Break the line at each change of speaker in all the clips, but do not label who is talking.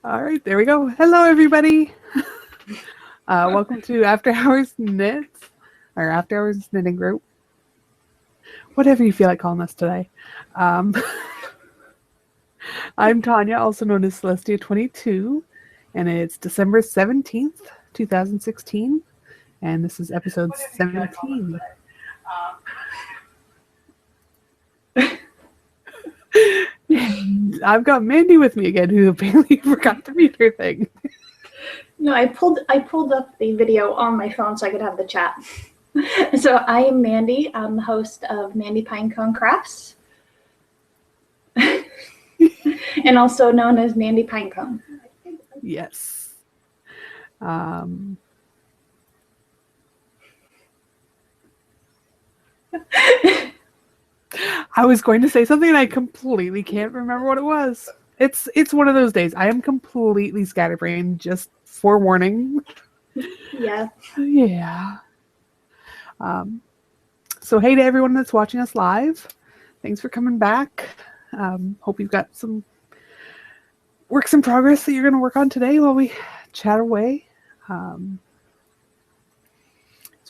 All right, there we go. Hello, everybody. Welcome to After Hours Knits, or After Hours Knitting Group, whatever you feel like calling us today. Um, I'm Tanya, also known as Celestia22, and it's December 17th, 2016, and this is episode 17. And I've got Mandy with me again, who apparently forgot to mute her thing.
No, I pulled up the video on my phone so I could have the chat. So I am Mandy. I'm the host of MandyPinecone Crafts, and also known as MandyPinecone.
Yes. I was going to say something and I completely can't remember what it was. It's one of those days. I am completely scatterbrained, just forewarning.
Yeah.
Yeah. So hey to everyone that's watching us live. Thanks for coming back. Hope you've got some works in progress that you're going to work on today while we chat away. So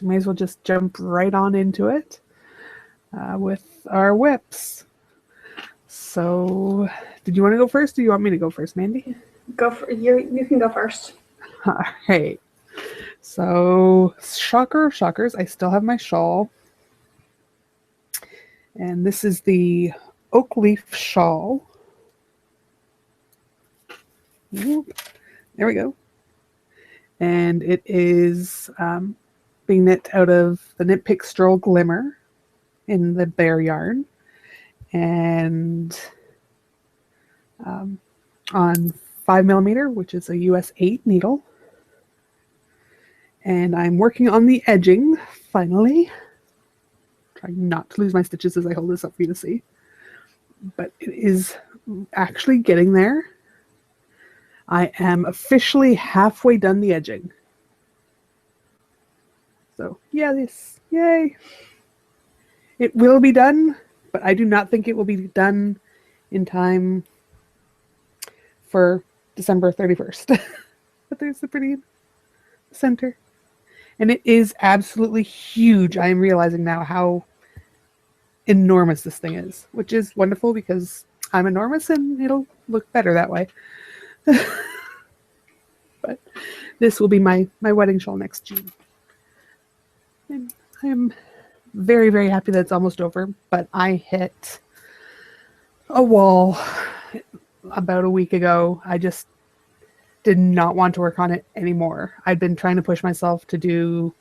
may as well just jump right on into it with our whips. So, did you want to go first, or do you want me to go first, Mandy?
You can go first.
All right. So, shocker of shockers, I still have my shawl. And this is the oak leaf shawl. There we go. And it is being knit out of the Knit Pick Stroll Glimmer in the Bear yarn. And on 5mm, which is a US 8 needle. And I'm working on the edging, finally. Trying not to lose my stitches as I hold this up for you to see. But it is actually getting there. I am officially halfway done the edging. So, yeah, yay. It will be done, but I do not think it will be done in time for December 31st. But there's the pretty center. And it is absolutely huge. I am realizing now how enormous this thing is, which is wonderful because I'm enormous and it'll look better that way. But this will be my wedding shawl next June. And I am very, very happy that it's almost over, but I hit a wall about a week ago. I just did not want to work on it anymore. I'd been trying to push myself to do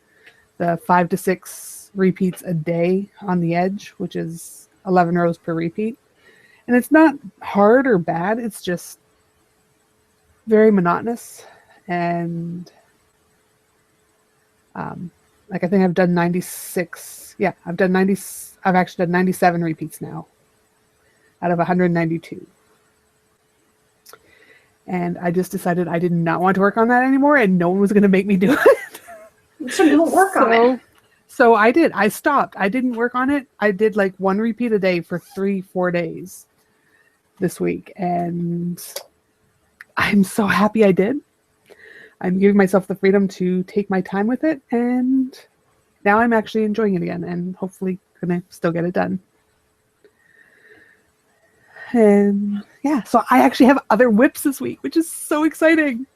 the 5 to 6 repeats a day on the edge, which is 11 rows per repeat. And it's not hard or bad. It's just very monotonous. And like I think I've done 96. Yeah, I've actually done 97 repeats now out of 192. And I just decided I did not want to work on that anymore, and no one was going to make me do it.
So don't work on it.
So I did. I stopped. I didn't work on it. I did like 1 repeat a day for 3-4 days this week. And I'm so happy I did. I'm giving myself the freedom to take my time with it. And now I'm actually enjoying it again and hopefully going to still get it done. And yeah, so I actually have other whips this week, which is so exciting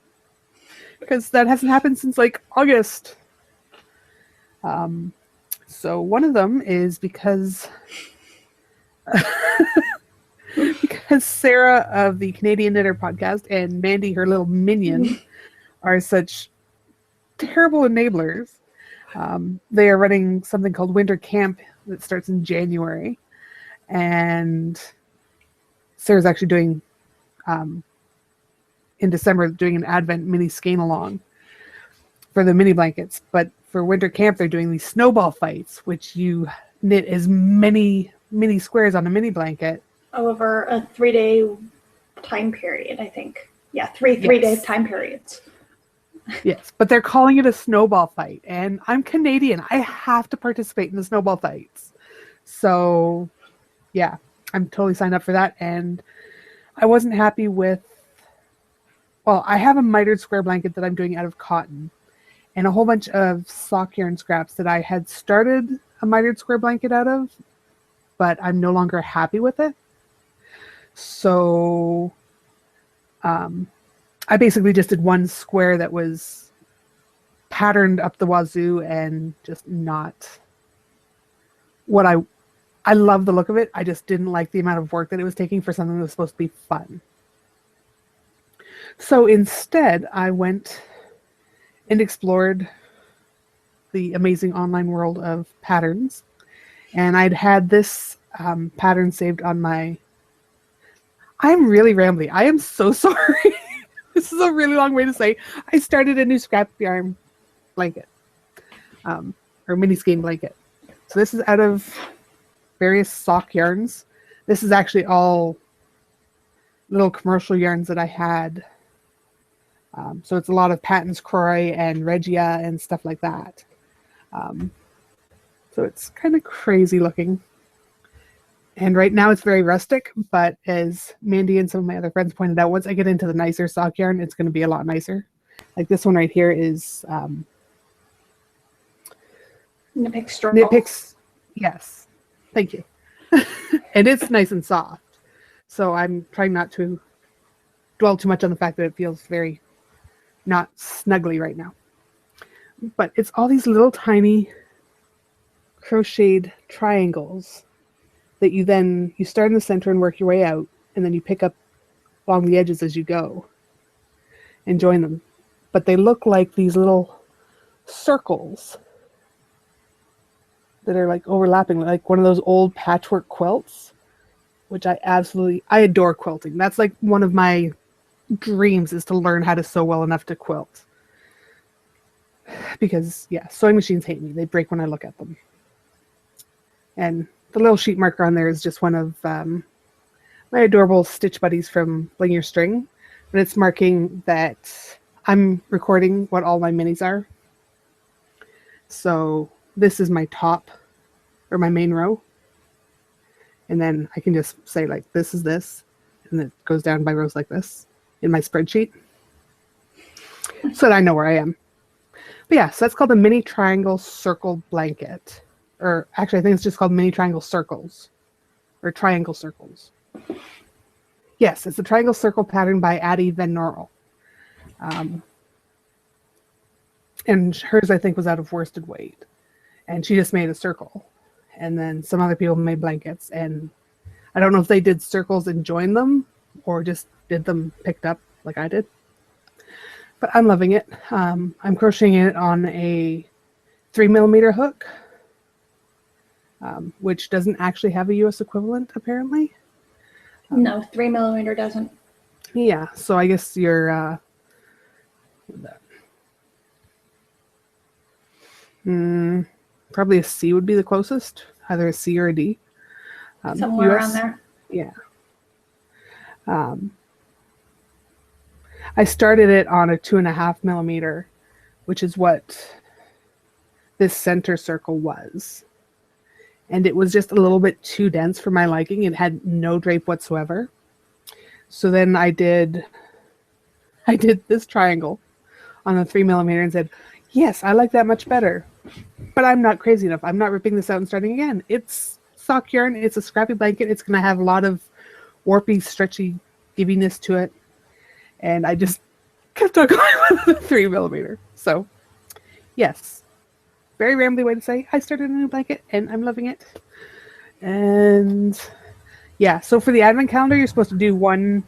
because that hasn't happened since like August. So one of them is because Sarah of the Canadian Knitter podcast and Mandy, her little minion, are such terrible enablers. They are running something called Winter Camp that starts in January, and Sarah's actually doing in December doing an Advent mini skein along for the mini blankets. But for Winter Camp, they're doing these snowball fights, which you knit as many mini squares on a mini blanket
over a 3-day time period, I think. Yeah, three-day time periods.
Yes, but they're calling it a snowball fight, and I'm Canadian. I have to participate in the snowball fights. So, yeah, I'm totally signed up for that, and I wasn't happy with well, I have a mitered square blanket that I'm doing out of cotton, and a whole bunch of sock yarn scraps that I had started a mitered square blanket out of, but I'm no longer happy with it. So I basically just did one square that was patterned up the wazoo and just not what I love the look of it. I just didn't like the amount of work that it was taking for something that was supposed to be fun. So instead, I went and explored the amazing online world of patterns. And I'd had this pattern saved on my... I'm really rambly. I am so sorry. This is a really long way to say I started a new scrap yarn blanket, or mini skein blanket. So this is out of various sock yarns. This is actually all little commercial yarns that I had. So it's a lot of Patton's Croy and Regia and stuff like that. So it's kind of crazy looking. And right now it's very rustic, but as Mandy and some of my other friends pointed out, once I get into the nicer sock yarn, it's going to be a lot nicer. Like this one right here is Knit Picks. Yes. Thank you. And it's nice and soft. So I'm trying not to dwell too much on the fact that it feels very not snuggly right now. But it's all these little tiny crocheted triangles that you start in the center and work your way out, and then you pick up along the edges as you go and join them. But they look like these little circles that are like overlapping, like one of those old patchwork quilts, which I adore quilting. That's like one of my dreams, is to learn how to sew well enough to quilt. Because, yeah, sewing machines hate me. They break when I look at them. And the little sheet marker on there is just one of my adorable Stitch Buddies from Bling Your String. But it's marking that I'm recording what all my minis are. So this is my top, or my main row. And then I can just say, like, this is this. And it goes down by rows like this in my spreadsheet, so that I know where I am. But yeah, so that's called a mini triangle circle blanket. Or actually, I think it's just called mini triangle circles. Or triangle circles. Yes, it's a triangle circle pattern by Addie Van Norrell. And hers, I think, was out of worsted weight. And she just made a circle. And then some other people made blankets. And I don't know if they did circles and joined them, or just did them picked up like I did. But I'm loving it. I'm crocheting it on a 3mm hook, which doesn't actually have a US equivalent, apparently.
No, 3mm doesn't.
Yeah, so I guess you're probably a C would be the closest, either a C or a D.
Somewhere around there.
Yeah. I started it on a 2.5mm, which is what this center circle was. And it was just a little bit too dense for my liking. It had no drape whatsoever. So then I did this triangle on the 3mm and said, yes, I like that much better. But I'm not crazy enough. I'm not ripping this out and starting again. It's sock yarn. It's a scrappy blanket. It's going to have a lot of warpy, stretchy giviness to it. And I just kept on going with the 3mm. So, yes. Very rambly way to say I started a new blanket and I'm loving it. And yeah, so for the advent calendar, you're supposed to do 1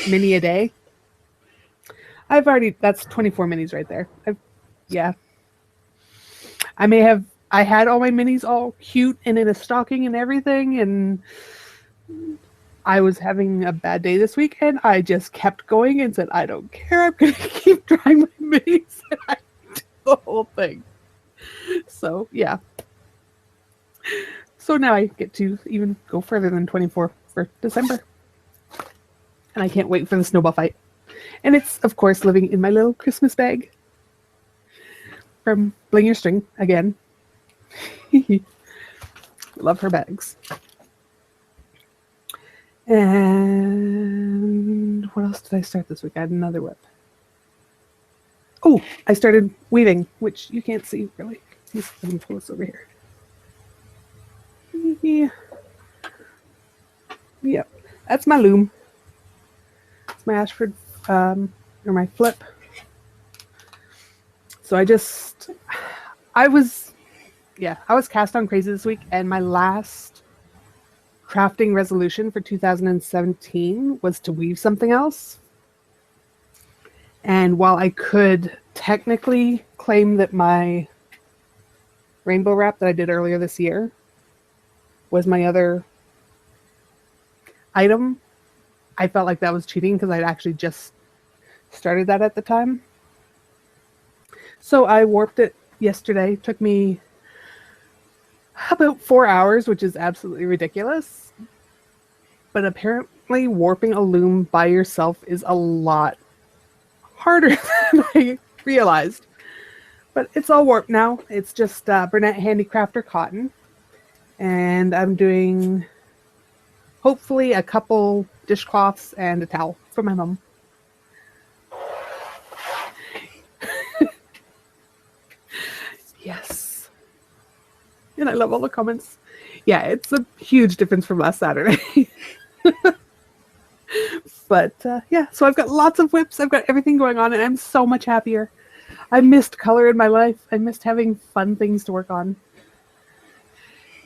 mini a day. That's 24 minis right there. Yeah. I had all my minis all cute and in a stocking and everything, and I was having a bad day this week, and I just kept going and said, I don't care, I'm going to keep trying my minis, and I did the whole thing. So, yeah. So now I get to even go further than 24 for December. And I can't wait for the snowball fight. And it's, of course, living in my little Christmas bag from Bling Your String again. Love her bags. And what else did I start this week? I had another whip. Oh, I started weaving, which you can't see really. Let me pull this over here. Yeah. Yep, that's my loom. It's my Ashford, or my flip. So I was cast on crazy this week, and my last crafting resolution for 2017 was to weave something else. And while I could technically claim that my rainbow wrap that I did earlier this year was my other item, I felt like that was cheating because I'd actually just started that at the time. So I warped it yesterday. It took me about 4 hours, which is absolutely ridiculous. But apparently warping a loom by yourself is a lot harder than I realized. But it's all warped now. It's just Burnett Handicrafter cotton. And I'm doing hopefully a couple dishcloths and a towel for my mom. Yes. And I love all the comments. Yeah, it's a huge difference from last Saturday. But yeah, so I've got lots of whips. I've got everything going on, and I'm so much happier. I missed color in my life. I missed having fun things to work on.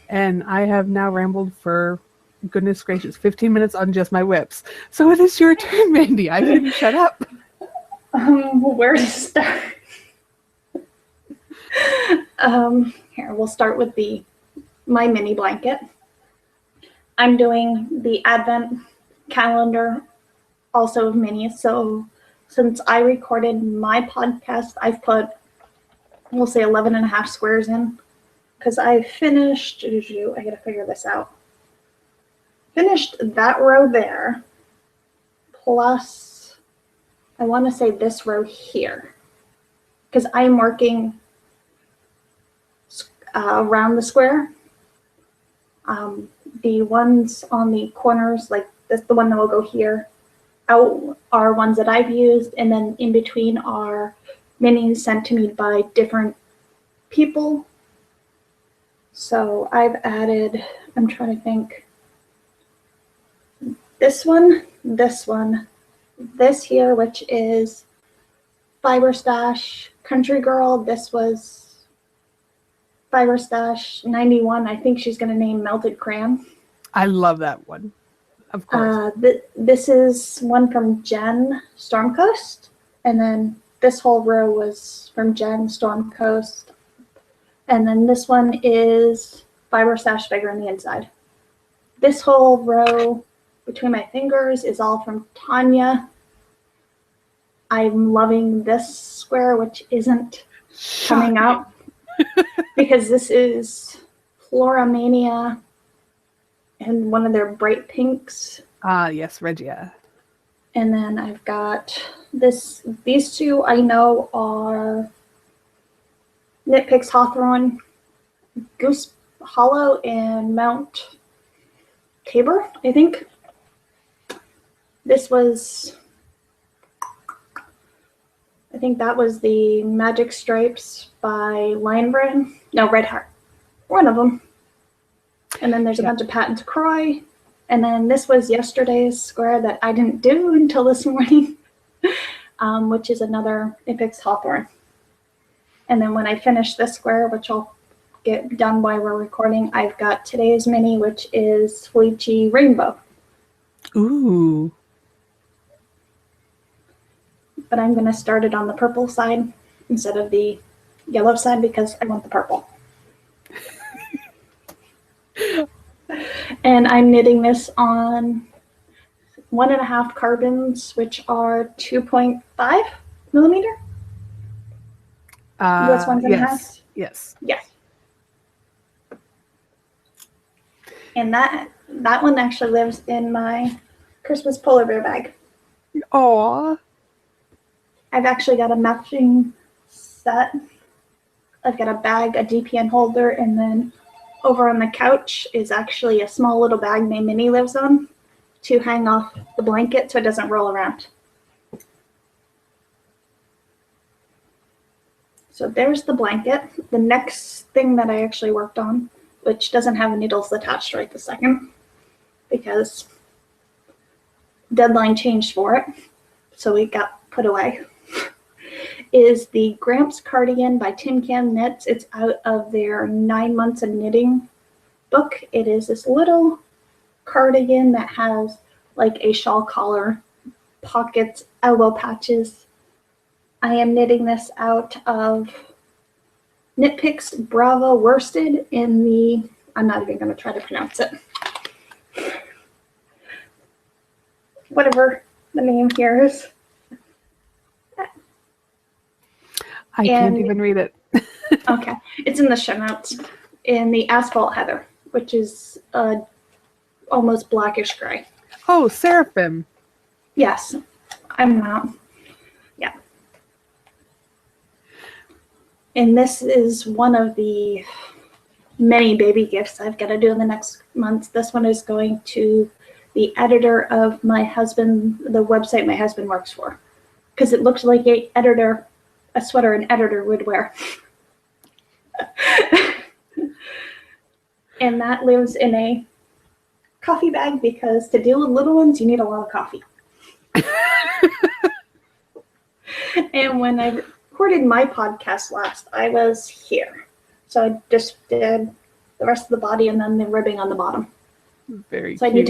And I have now rambled for, goodness gracious, 15 minutes on just my whips. So it is your turn, Mandy. I can shut up.
Where to start? Here, we'll start with my mini blanket. I'm doing the Advent calendar, also of minis. So since I recorded my podcast, I've put, we'll say 11 and a half squares in, because I finished, I gotta figure this out. Finished that row there, plus I want to say this row here, because I'm working around the square. The ones on the corners, like this, the one that will go here, out are ones that I've used, and then in between are minis sent to me by different people. So I've added, I'm trying to think, this one, this here, which is Fiber Stash Country Girl. This was Fiber Stash 91. I think she's going to name Melted Crayon.
I love that one. Of course.
This is one from Jen Stormcoast. And then this whole row was from Jen Stormcoast. And then this one is Fiber Stash Figure on the inside. This whole row between my fingers is all from Tanya. I'm loving this square, which isn't coming up because this is Floramania and one of their bright pinks.
Yes, Regia.
And then I've got these two I know are Knit Picks Hawthorne, Goose Hollow, and Mount Tabor, I think. This was, I think that was the Magic Stripes by Lion Brand. No, Red Heart. One of them. And then there's a bunch of Patents Croix. And then this was yesterday's square that I didn't do until this morning, which is another Knit Picks Hawthorne. And then when I finish this square, which I'll get done while we're recording, I've got today's mini, which is Fleechy Rainbow.
Ooh.
But I'm going to start it on the purple side instead of the yellow side because I want the purple. And I'm knitting this on 1.5 carbons, which are 2.5 millimeter. US 1.5.
Yes.
Yes. And that one actually lives in my Christmas polar bear bag.
Aww.
I've actually got a matching set. I've got a bag, a DPN holder, and then over on the couch is actually a small little bag my Minnie lives on to hang off the blanket so it doesn't roll around. So there's the blanket. The next thing that I actually worked on, which doesn't have needles attached right this second, because deadline changed for it, so it got put away, is the Gramps cardigan by Tin Can Knits. It's out of their 9 months of knitting book. It is this little cardigan that has like a shawl collar, pockets, elbow patches. I am knitting this out of Knit Picks Brava Worsted in the, I'm not even going to try to pronounce it, whatever the name here is.
I can't even read it.
Okay, it's in the show notes. In the Asphalt Heather, which is almost blackish gray.
Oh, Seraphim.
Yes, I'm not. Yeah. And this is one of the many baby gifts I've got to do in the next month. This one is going to the editor of my husband, the website my husband works for, because it looks like a sweater an editor would wear. And that lives in a coffee bag, because to deal with little ones, you need a lot of coffee. And when I recorded my podcast last, I was here. So I just did the rest of the body and then the ribbing on the bottom.
Very
so
cute.
I need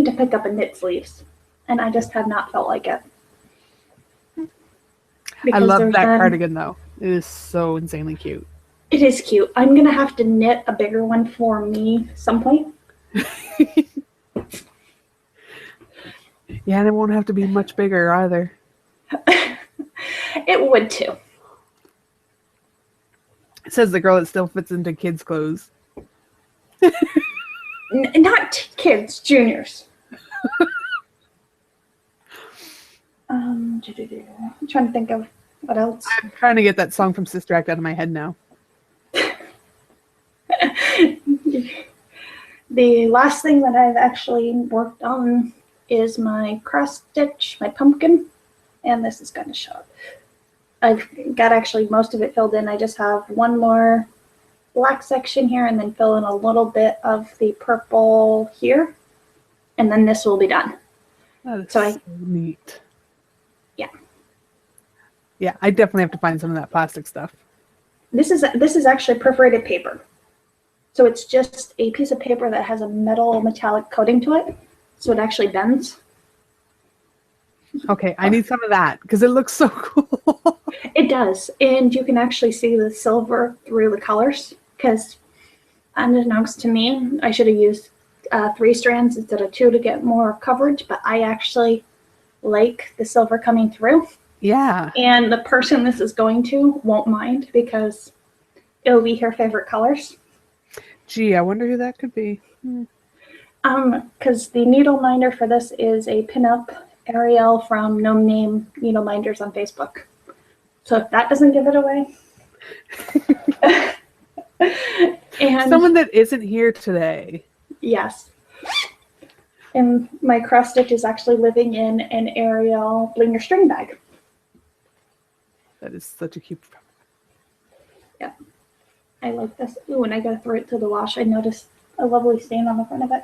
to pick up a knit sleeves, and I just have not felt like it.
I love that cardigan though. It is so insanely cute.
It is cute. I'm going to have to knit a bigger one for me some point.
Yeah, and it won't have to be much bigger either.
It would too.
It says the girl that still fits into kids' clothes.
Not kids, juniors. I'm trying to think of what else.
I'm trying to get that song from Sister Act out of my head now.
The last thing that I've actually worked on is my cross stitch, my pumpkin, and this is going to show up. I've got actually most of it filled in. I just have one more black section here and then fill in a little bit of the purple here, and then this will be done.
That is so neat.
Yeah.
Yeah, I definitely have to find some of that plastic stuff.
This is actually perforated paper. So it's just a piece of paper that has a metallic coating to it, so it actually bends.
Okay, I need some of that because it looks so cool.
It does, and you can actually see the silver through the colors, because unbeknownst to me, I should have used 3 strands instead of 2 to get more coverage, but I actually like the silver coming through.
Yeah. And
the person this is going to won't mind, because it'll be her favorite colors.
Gee, I wonder who that could be.
Because the needle minder for this is a pinup Ariel from No Name Needle Minders on Facebook. So if that doesn't give it away. And
someone that isn't here today.
Yes. And my cross stitch is actually living in an Ariel blinger string bag.
That is such a cute.
Yeah. I like this. Ooh, and I gotta throw it to the wash. I noticed a lovely stain on the front of it.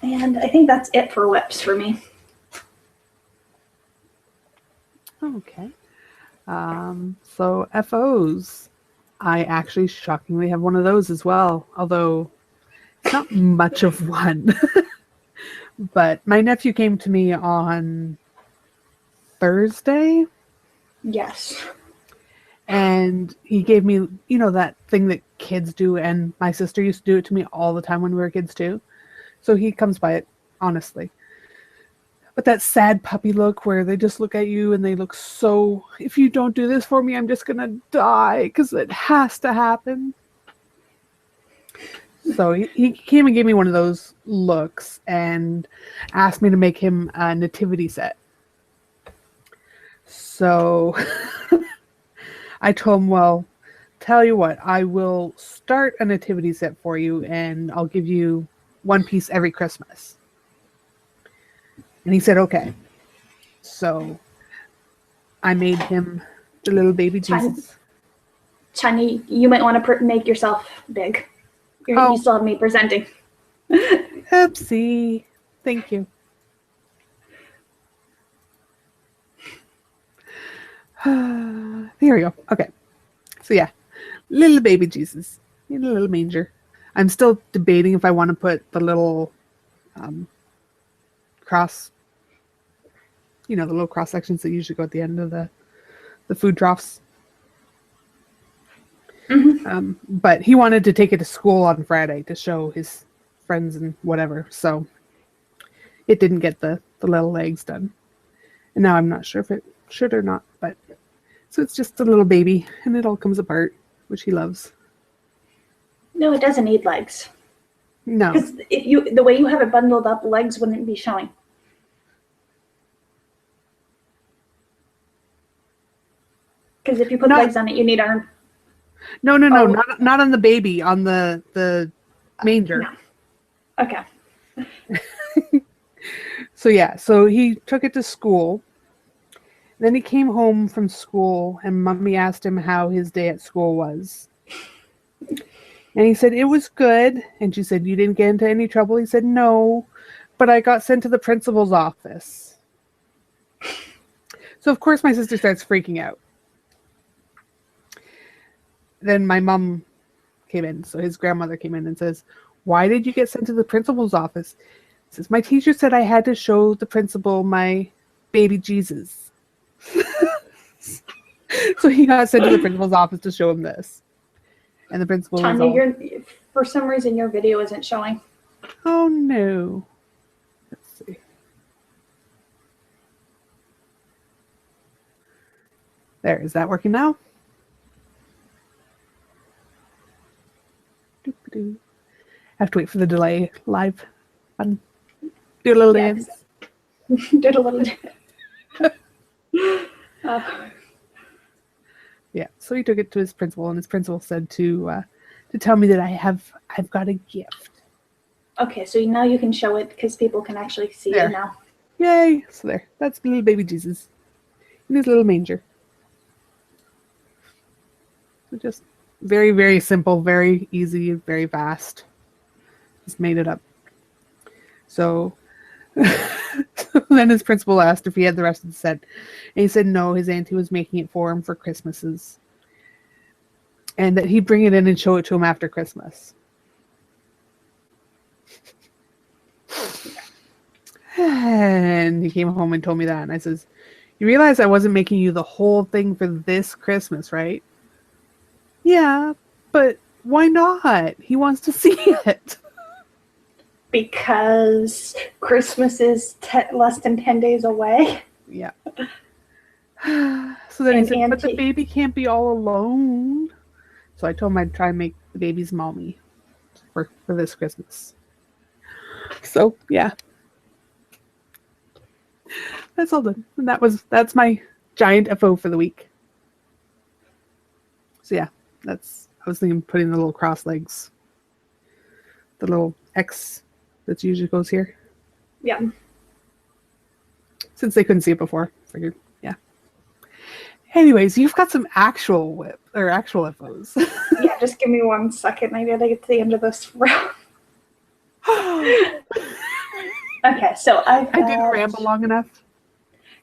And I think that's it for whips for me.
Okay. So FOs. I actually shockingly have one of those as well, although it's not much of one. But my nephew came to me on Thursday.
Yes.
And he gave me, you know, that thing that kids do, and my sister used to do it to me all the time when we were kids too. So he comes by it, honestly. But that sad puppy look where they just look at you and they look so, if you don't do this for me, I'm just going to die because it has to happen. So he came and gave me one of those looks and asked me to make him a nativity set. So I told him, well, tell you what, I will start a nativity set for you and I'll give you one piece every Christmas. And he said, okay. So I made him the little baby Jesus.
Chani, you might want to make yourself big.
Oh.
You still have me presenting.
Oopsie. Thank you. There we go. Okay. So yeah, little baby Jesus in a little manger. I'm still debating if I want to put the little cross, the little cross sections that usually go at the end of the food troughs.
Mm-hmm.
But he wanted to take it to school on Friday to show his friends and whatever. So it didn't get the little legs done. And now I'm not sure if it should or not. But so it's just a little baby and it all comes apart, which he loves.
No, it doesn't need legs.
No.
Because the way you have it bundled up, legs wouldn't be showing. Because if you put legs on it, you need arm.
No, not on the baby, on the manger.
No. Okay.
So yeah, so he took it to school. Then he came home from school and Mommy asked him how his day at school was. And he said, it was good. And she said, you didn't get into any trouble? He said, no, but I got sent to the principal's office. So of course my sister starts freaking out. Then my mom came in. So his grandmother came in and says, why did you get sent to the principal's office? He says, my teacher said I had to show the principal my baby Jesus. So he got sent to the principal's office to show him this. And the principal was all,
for some reason your video isn't showing.
Oh no. Let's see. There, is that working now? I have to wait for the delay live. Do a little dance.
Do a little dance.
Yeah, so he took it to his principal, and his principal said to tell me that I've got a gift.
Okay, so now you can show it because people can actually see it now.
Yay! So there, that's little baby Jesus in his little manger. So just very, very simple, very easy, very fast. Just made it up. So then his principal asked if he had the rest of the set. And he said no, his auntie was making it for him for Christmases. And that he'd bring it in and show it to him after Christmas. And he came home and told me that. And I says, you realize I wasn't making you the whole thing for this Christmas, right? Yeah, but why not? He wants to see it.
Because Christmas is less than 10 days away.
Yeah. So then he said, but the baby can't be all alone. So I told him I'd try and make the baby's mommy for this Christmas. So, yeah. That's all done. And that's my giant FO for the week. So yeah, I was thinking of putting the little cross legs. The little X that usually goes here.
Yeah.
Since they couldn't see it before, figured, yeah. Anyways, you've got some actual FOs.
Yeah, just give me 1 second. Maybe I get to the end of this round. Okay, so I
didn't ramble long enough.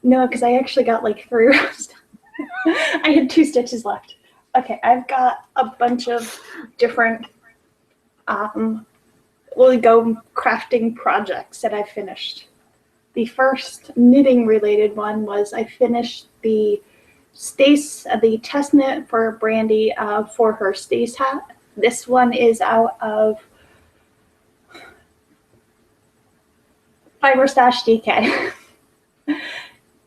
No, because I actually got like 3 rows. I had 2 stitches left. Okay, I've got a bunch of different we'll go crafting projects that I finished. The first knitting related one was I finished the test knit for Brandy for her Stace hat. This one is out of Fiber Stash DK.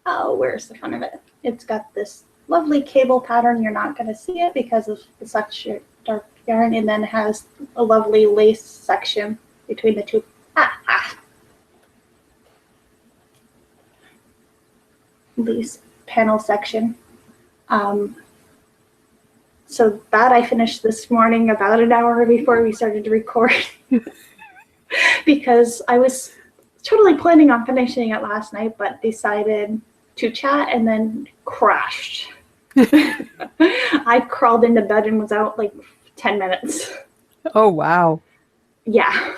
Oh, where's the front of it? It's got this lovely cable pattern. You're not going to see it because of such dark yarn, and then it has a lovely lace section between the two. Lace panel section. So that I finished this morning about an hour before we started to record because I was totally planning on finishing it last night, but decided to chat and then crashed. I crawled into bed and was out like 10 minutes.
Oh, wow.
Yeah.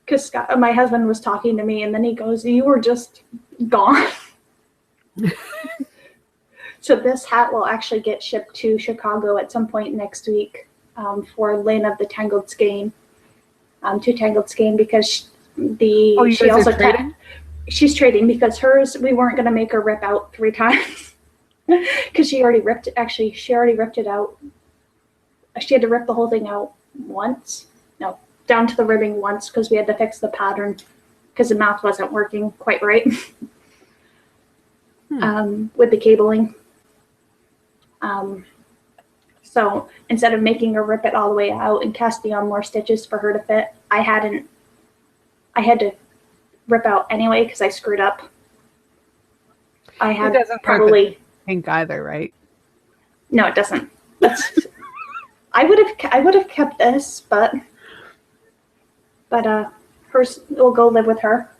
Because my husband was talking to me and then he goes, "You were just gone." So this hat will actually get shipped to Chicago at some point next week for Lane of the Tangled Skein, to Tangled Skein, because she also trading? She's trading because hers, we weren't going to make her rip out 3 times because she already ripped it. Actually, she already ripped it out. She had to rip the whole thing out once. No, down to the ribbing once because we had to fix the pattern because the mouth wasn't working quite right with the cabling. So instead of making her rip it all the way out and casting on more stitches for her to fit, I had to rip out anyway because I screwed up. I had probably
pink either, right?
No, it doesn't. I would have kept this, but hers will go live with her.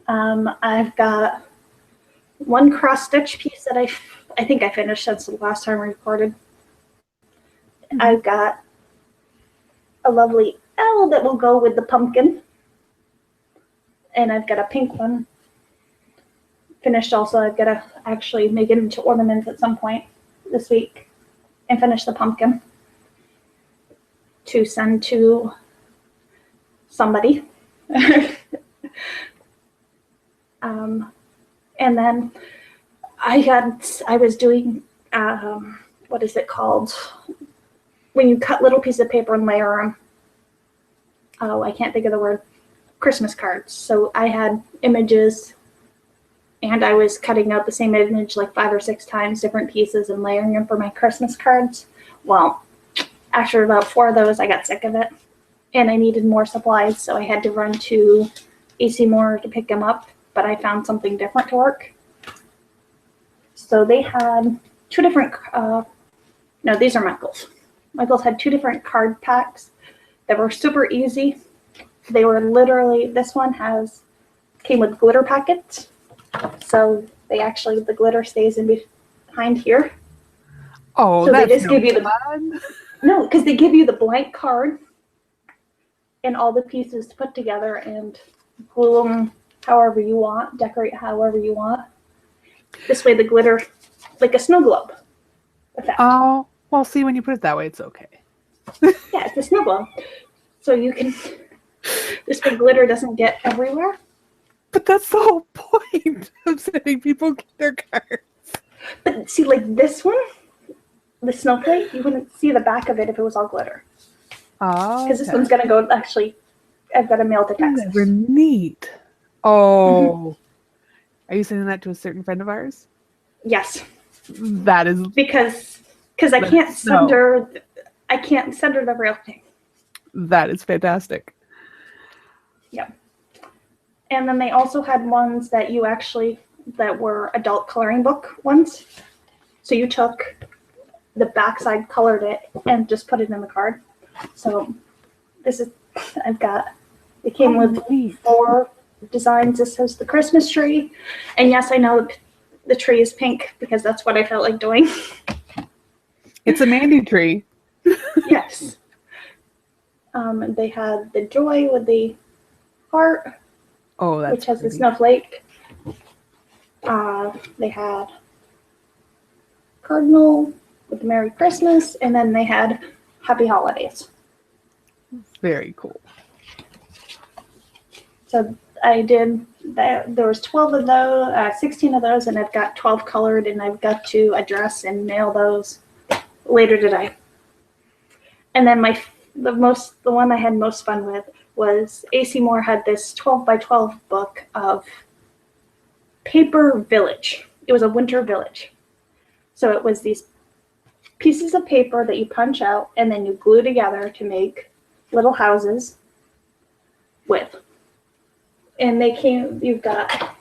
I've got one cross stitch piece that I think I finished since the last time I recorded. Mm-hmm. I've got a lovely L that will go with the pumpkin. And I've got a pink one finished also. I've got to actually make it into ornaments at some point this week and finish the pumpkin to send to somebody. And then I was doing, what is it called? When you cut little pieces of paper and layer them. Oh, I can't think of the word. Christmas cards. So I had images and I was cutting out the same image like 5 or 6 times, different pieces, and layering them for my Christmas cards. Well, after about 4 of those, I got sick of it and I needed more supplies. So I had to run to AC Moore to pick them up, but I found something different to work. So they had 2 different, no, these are Michael's. Michael's had 2 different card packs that were super easy. They were literally, this one came with glitter packets. So the glitter stays in behind here.
Oh,
so
that's
they just give you the, no, because they give you the blank card and all the pieces to put together and glue them however you want, decorate however you want. This way the glitter, like a snow globe effect.
Oh, well, see, when you put it that way, it's okay.
Yeah, it's a snow globe. So you can, this way glitter doesn't get everywhere.
But that's the whole point of sending people their cards.
But see, like this one, the snowflake, you wouldn't see the back of it if it was all glitter.
Oh,
because this one's going to go, actually, I've got to mail to Texas.
Never neat. Oh. Are you sending that to a certain friend of ours?
Yes.
That is
because I can't send her the real thing.
That is fantastic.
Yeah. And then they also had ones that that were adult coloring book ones. So you took the backside, colored it, and just put it in the card. So this is, it came with 4 designs. This has the Christmas tree. And yes, I know the tree is pink because that's what I felt like doing.
It's a Mandy tree.
Yes. They had the joy with the heart.
Oh, that's
which has
pretty.
the snowflake. They had cardinal with the Merry Christmas, and then they had Happy Holidays.
Very cool.
So I did that. There was 12 of those, 16 of those, and I've got 12 colored, and I've got to address and mail those later today. And then the one I had most fun with was AC Moore had this 12 by 12 book of paper village. It was a winter village. So it was these pieces of paper that you punch out and then you glue together to make little houses with. And you've got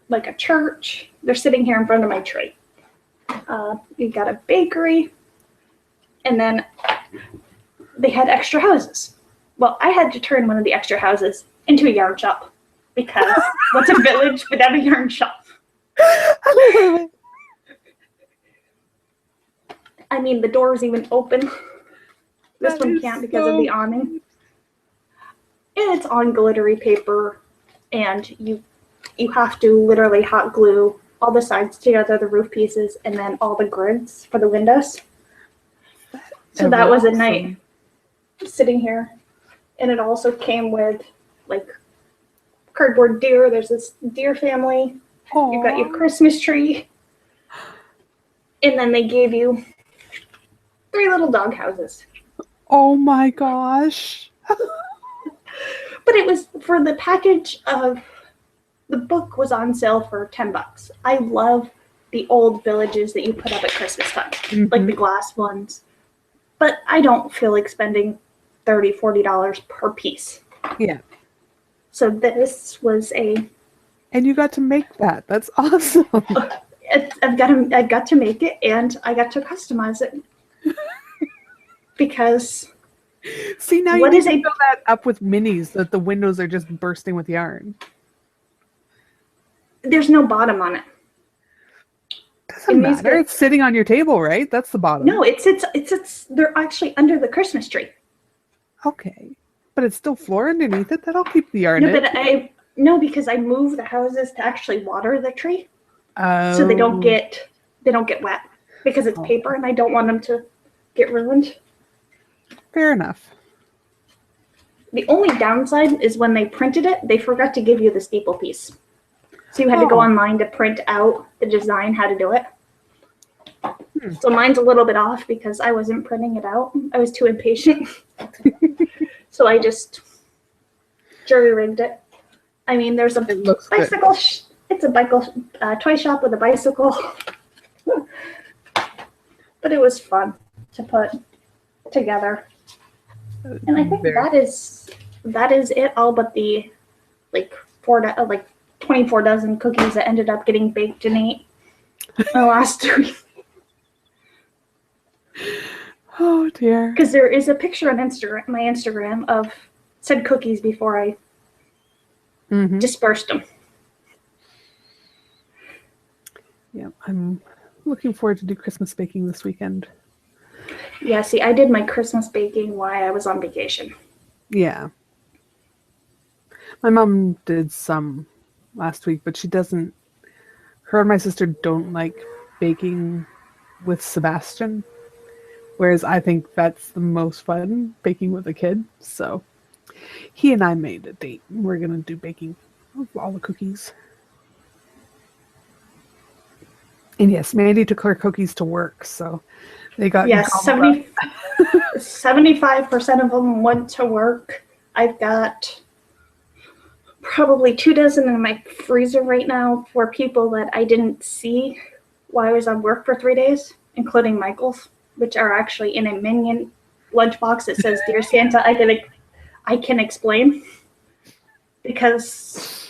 like a church. They're sitting here in front of my tree. You've got a bakery. And then they had extra houses. Well, I had to turn one of the extra houses into a yarn shop. because what's a village without a yarn shop?
I love it.
I mean, the door is even open. This
That
one
is
can't because of the
so
awning. And it's on glittery paper, and you have to literally hot glue all the sides together, the roof pieces, and then all the grids for the windows. So that was a night sitting here. And it also came with like cardboard deer. There's this deer family.
Aww.
You got your Christmas tree. And then they gave you 3 little dog houses.
Oh my gosh.
But it was for the package of the book was on sale for $10. I love the old villages that you put up at Christmas time, like the glass ones. But I don't feel like spending $30, $40 per piece.
Yeah.
So this was a...
And you got to make that. That's awesome.
I got to make it, and I got to customize it. Because...
See, now you need to fill that up with minis, that the windows are just bursting with yarn.
There's no bottom on it.
Doesn't matter. It's sitting on your table, right? That's the bottom.
No, it's they're actually under the Christmas tree.
Okay, but it's still floor underneath it. That'll keep the yarn in.
No, because I move the houses to actually water the tree, so they don't get wet because it's paper, and I don't want them to get ruined.
Fair enough.
The only downside is when they printed it, they forgot to give you the steeple piece. So you had to go online to print out the design, how to do it. So mine's a little bit off because I wasn't printing it out. I was too impatient. So I just jury-rigged it. I mean, there's a bicycle. It's a toy shop with a bicycle. But it was fun to put together. And I think that is it. All but the 24 dozen cookies that ended up getting baked and ate the last week.
Oh dear.
Because there is a picture on my Instagram of said cookies before I dispersed them.
Yeah, I'm looking forward to do Christmas baking this weekend.
Yeah, see, I did my Christmas baking while I was on vacation.
Yeah. My mom did some last week, but she doesn't... Her and my sister don't like baking with Sebastian, whereas I think that's the most fun, baking with a kid. So he and I made a date. We're going to do baking of all the cookies. And yes, Mandy took her cookies to work, so they got...
Yes, 75% of them went to work. I've got probably 2 dozen in my freezer right now for people that I didn't see while I was on work for 3 days, including Michael's, which are actually in a Minion lunchbox that says, "Dear Santa, I can explain," because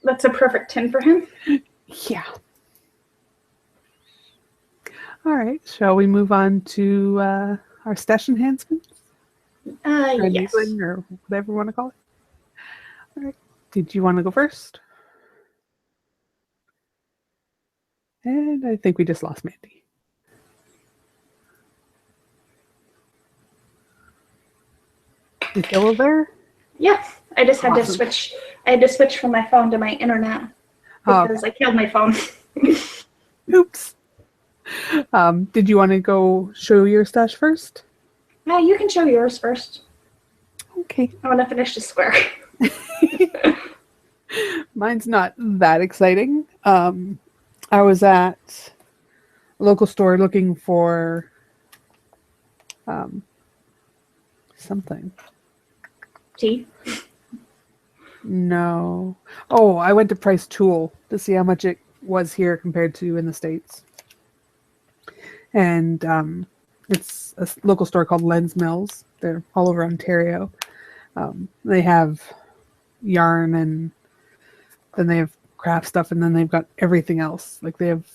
that's a perfect tin for him.
Yeah. All right, shall we move on to our stash enhancements?
Yes.
Or whatever you want to call it. All right. Did you want to go first? And I think we just lost Mandy. You still there?
Yeah, I just had to switch. I had to switch from my phone to my internet because I killed my phone.
Oops. Did you want to go show your stash first?
No, you can show yours first.
Okay.
I want to finish the square.
Mine's not that exciting. I was at a local store looking for something.
Tea?
No. Oh, I went to Price Tool to see how much it was here compared to in the States. And it's a local store called Lens Mills. They're all over Ontario. They have yarn, and then they have craft stuff, and then they've got everything else. Like they have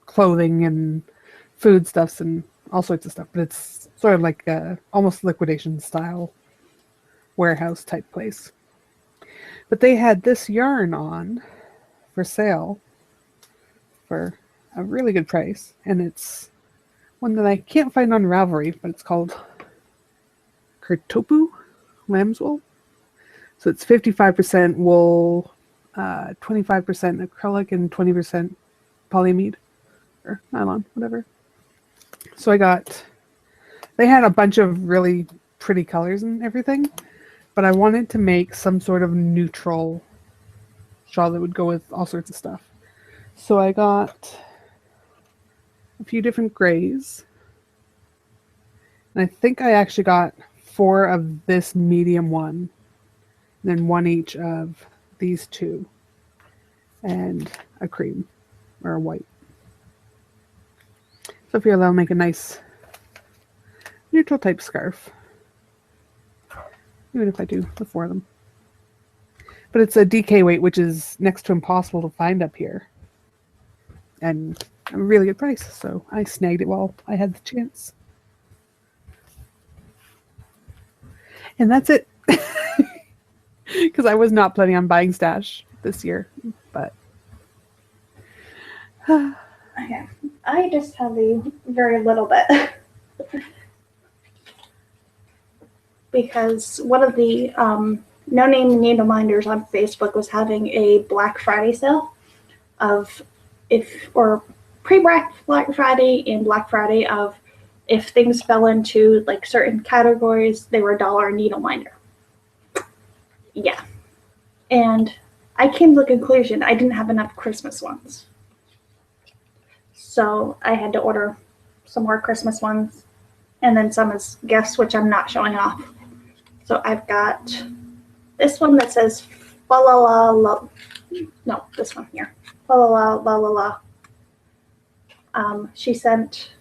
clothing and food stuffs and all sorts of stuff. But it's sort of like a almost liquidation style warehouse type place. But they had this yarn on for sale for a really good price, and it's one that I can't find on Ravelry, but it's called Kurtopu lamb's wool. So it's 55% wool, 25% acrylic, and 20% polyamide or nylon, whatever. So they had a bunch of really pretty colors and everything, but I wanted to make some sort of neutral shawl that would go with all sorts of stuff. So I got a few different grays, and I think I actually got 4 of this medium one, and then 1 each of these 2, and a cream or a white. So I feel that'll make a nice neutral type scarf, even if I do the 4 of them. But it's a DK weight, which is next to impossible to find up here, and a really good price, so I snagged it while I had the chance. And that's it. Because I was not planning on buying stash this year, but
Okay. I just have a very little bit. Because one of the no-name needle minders on Facebook was having a Black Friday sale or pre-Black Friday and Black Friday of if things fell into like certain categories, they were $1 a needle minder. Yeah. And I came to the conclusion I didn't have enough Christmas ones. So I had to order some more Christmas ones and then some as gifts, which I'm not showing off. So I've got this one that says la la la la. No, this one here. La la la la la la. She sent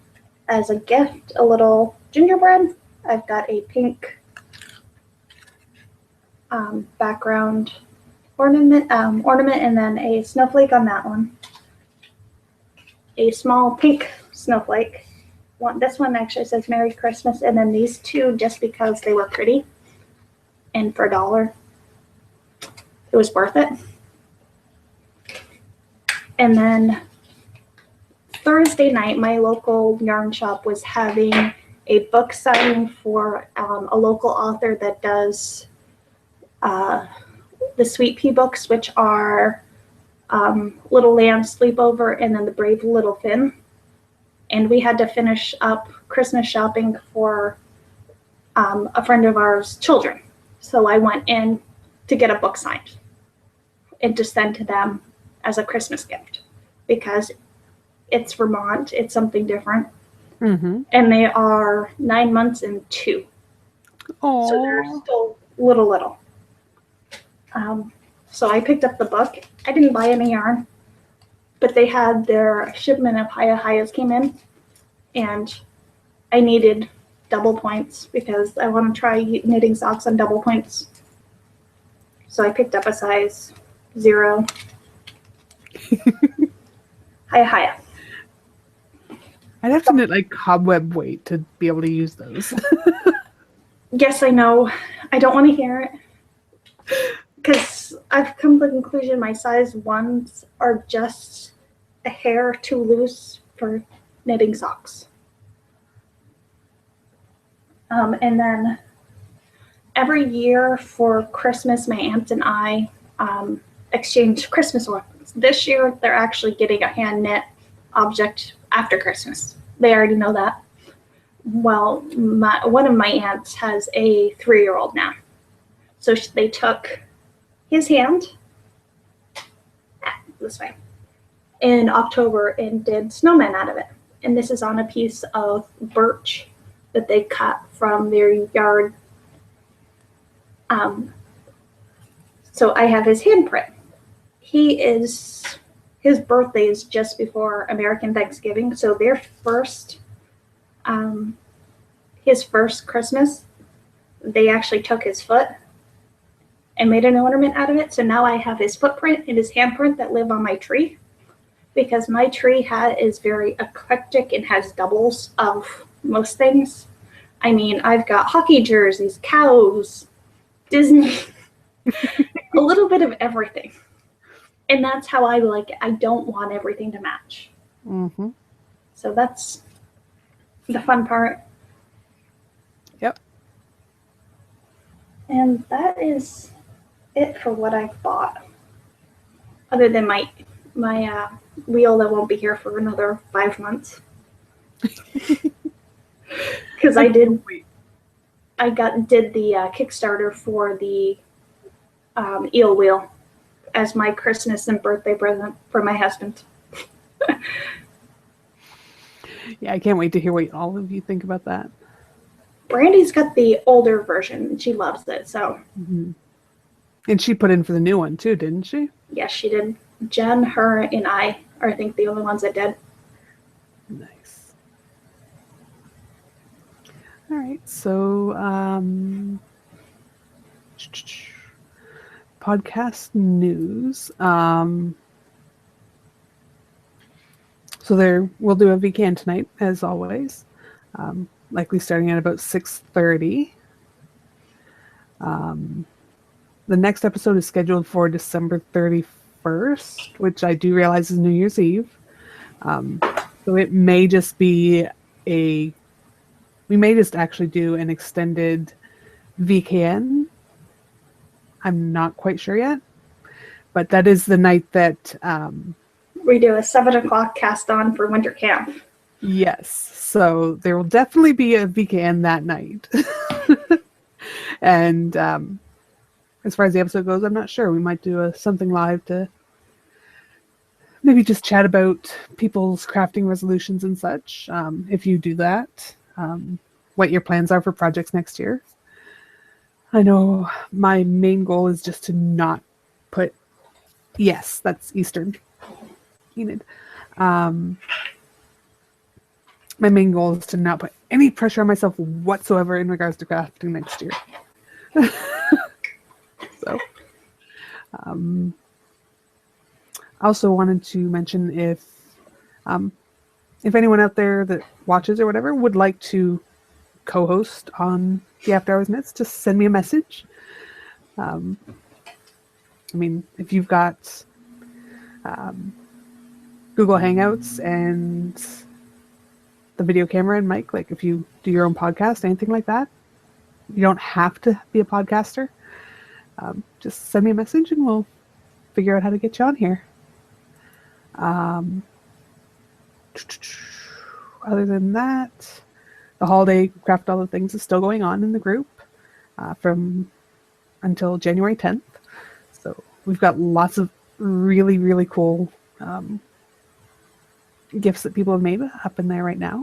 as a gift a little gingerbread. I've got a pink background ornament, and then a snowflake on that one. A small pink snowflake. This one actually says Merry Christmas, and then these 2 just because they were pretty. And for $1, it was worth it. And then Thursday night, my local yarn shop was having a book signing for a local author that does the Sweet Pea books, which are Little Lamb Sleepover and then The Brave Little Finn. And we had to finish up Christmas shopping for a friend of ours' children. So I went in to get a book signed and to send to them as a Christmas gift because it's Vermont. It's something different. Mm-hmm. And they are 9 months and 2. Aww. So they're still little. So I picked up the book. I didn't buy any yarn, but they had their shipment of Hayas came in, and I needed double points because I want to try knitting socks on double points. So I picked up a size 0 Haya.
I'd have to knit like cobweb weight to be able to use those.
Yes, I know. I don't want to hear it. Because I've come to the conclusion my size 1s are just a hair too loose for knitting socks. And then every year for Christmas, my aunt and I exchange Christmas ornaments. This year, they're actually getting a hand knit object after Christmas. They already know that. Well, one of my aunts has a 3-year-old now. So they took his hand this way in October and did snowmen out of it. And this is on a piece of birch that they cut from their yard. So I have his handprint. His birthday is just before American Thanksgiving. So his first Christmas, they actually took his foot and made an ornament out of it. So now I have his footprint and his handprint that live on my tree, because my tree is very eclectic and has doubles of most things. I mean, I've got hockey jerseys, cows, Disney, a little bit of everything. And that's how I like it. I don't want everything to match.
Mm-hmm.
So that's the fun part.
Yep.
And that is it for what I've bought. Other than my wheel that won't be here for another 5 months. Because I did the Kickstarter for the eel wheel as my Christmas and birthday present for my husband.
Yeah, I can't wait to hear what all of you think about that.
Brandy's got the older version and she loves it. So,
And she put in for the new one too, didn't she?
yes, she did. Jen, her, and I are, I think, the only ones that did.
Nice. All right, so podcast news. So we'll do a VCAN tonight, as always. Likely starting at about 6:30. The next episode is scheduled for December 31st, which I do realize is New Year's Eve. So it may just be we may just actually do an extended VCAN. I'm not quite sure yet, but that is the night that
we do a 7 o'clock cast on for winter camp.
Yes, so there will definitely be a VCAN that night. And as far as the episode goes, I'm not sure. We might do something live to maybe just chat about people's crafting resolutions and such. If you do that, what your plans are for projects next year. I know my main goal is just to not put, yes, that's Eastern Enid. My main goal is to not put any pressure on myself whatsoever in regards to crafting next year. So, I also wanted to mention if anyone out there that watches or whatever would like to co-host on the After Hours Knits, just send me a message. I mean, if you've got Google Hangouts and the video camera and mic, like if you do your own podcast, anything like that, you don't have to be a podcaster. Just send me a message and we'll figure out how to get you on here. Other than that, the holiday craft all the things is still going on in the group from until January 10th. So we've got lots of really, really cool gifts that people have made up in there right now.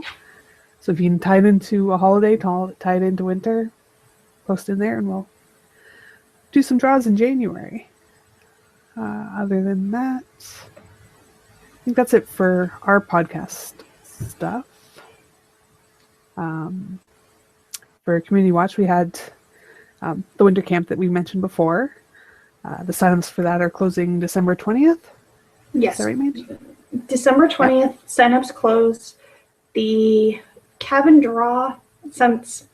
So if you can tie it into a holiday, tie it into winter, post in there and we'll do some draws in January. Other than that, I think that's it for our podcast stuff. For Community Watch, we had the winter camp that we mentioned before. The signups for that are closing December 20th.
Yes.
Is that right, Mandy?
December 20th, signups close. The cabin draw, since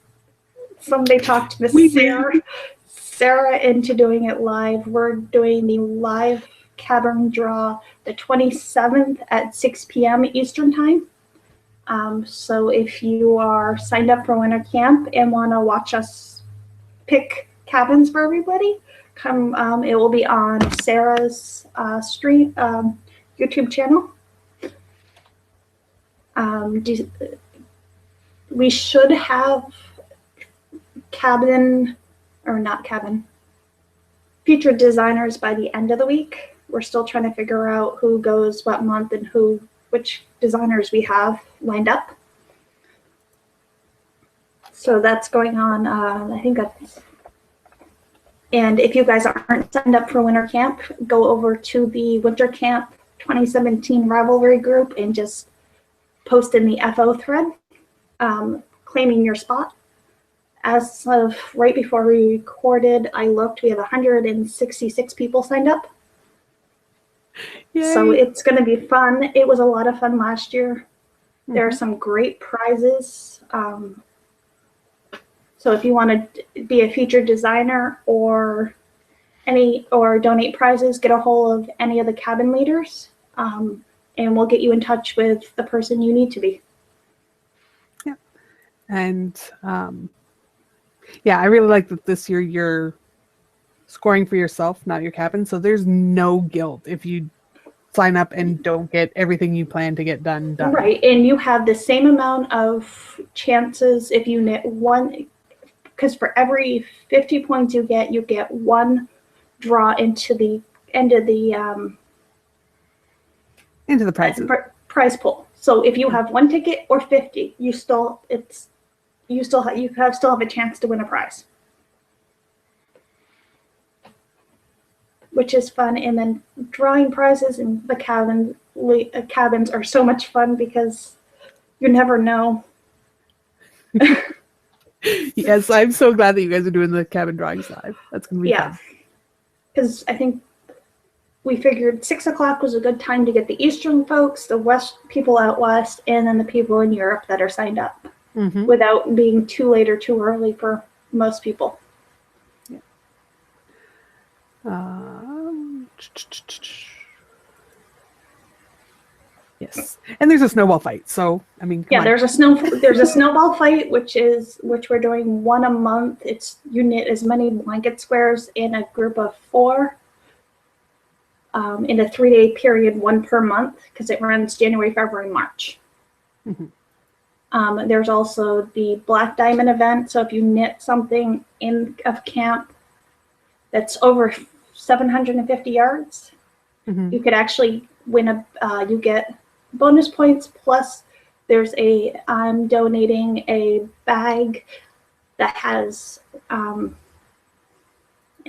somebody talked to Sarah into doing it live, we're doing the live cabin draw the 27th at 6 p.m. Eastern Time. So if you are signed up for winter camp and want to watch us pick cabins for everybody, come. It will be on Sarah's stream YouTube channel. We should have featured designers by the end of the week. We're still trying to figure out who goes what month and which designers we have lined up. So that's going on. I think that's. And if you guys aren't signed up for winter camp, go over to the Winter Camp 2017 Rivalry group and just post in the FO thread, claiming your spot. As of right before we recorded, I looked, we have 166 people signed up. Yay. So it's going to be fun. It was a lot of fun last year. There are some great prizes. So if you want to be a featured designer or any or donate prizes, get a hold of any of the cabin leaders, and we'll get you in touch with the person you need to be.
Yeah. And yeah, I really like that this year you're scoring for yourself, not your cabin. So there's no guilt if you sign up and don't get everything you plan to get done.
Right, and you have the same amount of chances if you knit one, because for every 50 points you get one draw into the end of the prize pool. So if you have one ticket or 50, you still have a chance to win a prize, which is fun. And then drawing prizes in the cabins are so much fun because you never know.
Yes, I'm so glad that you guys are doing the cabin drawings live. That's going to be fun.
Because I think we figured 6 o'clock was a good time to get the Eastern folks, the West people out West, and then the people in Europe that are signed up without being too late or too early for most people.
Yeah. Yes, and there's a snowball fight. So I mean,
there's a snowball fight, which we're doing one a month. It's you knit as many blanket squares in a group of 4 in a 3-day period, 1 per month, because it runs January, February, March. There's also the Black Diamond event. So if you knit something of camp that's over 750 yards, you could actually win you get bonus points, plus I'm donating a bag that has I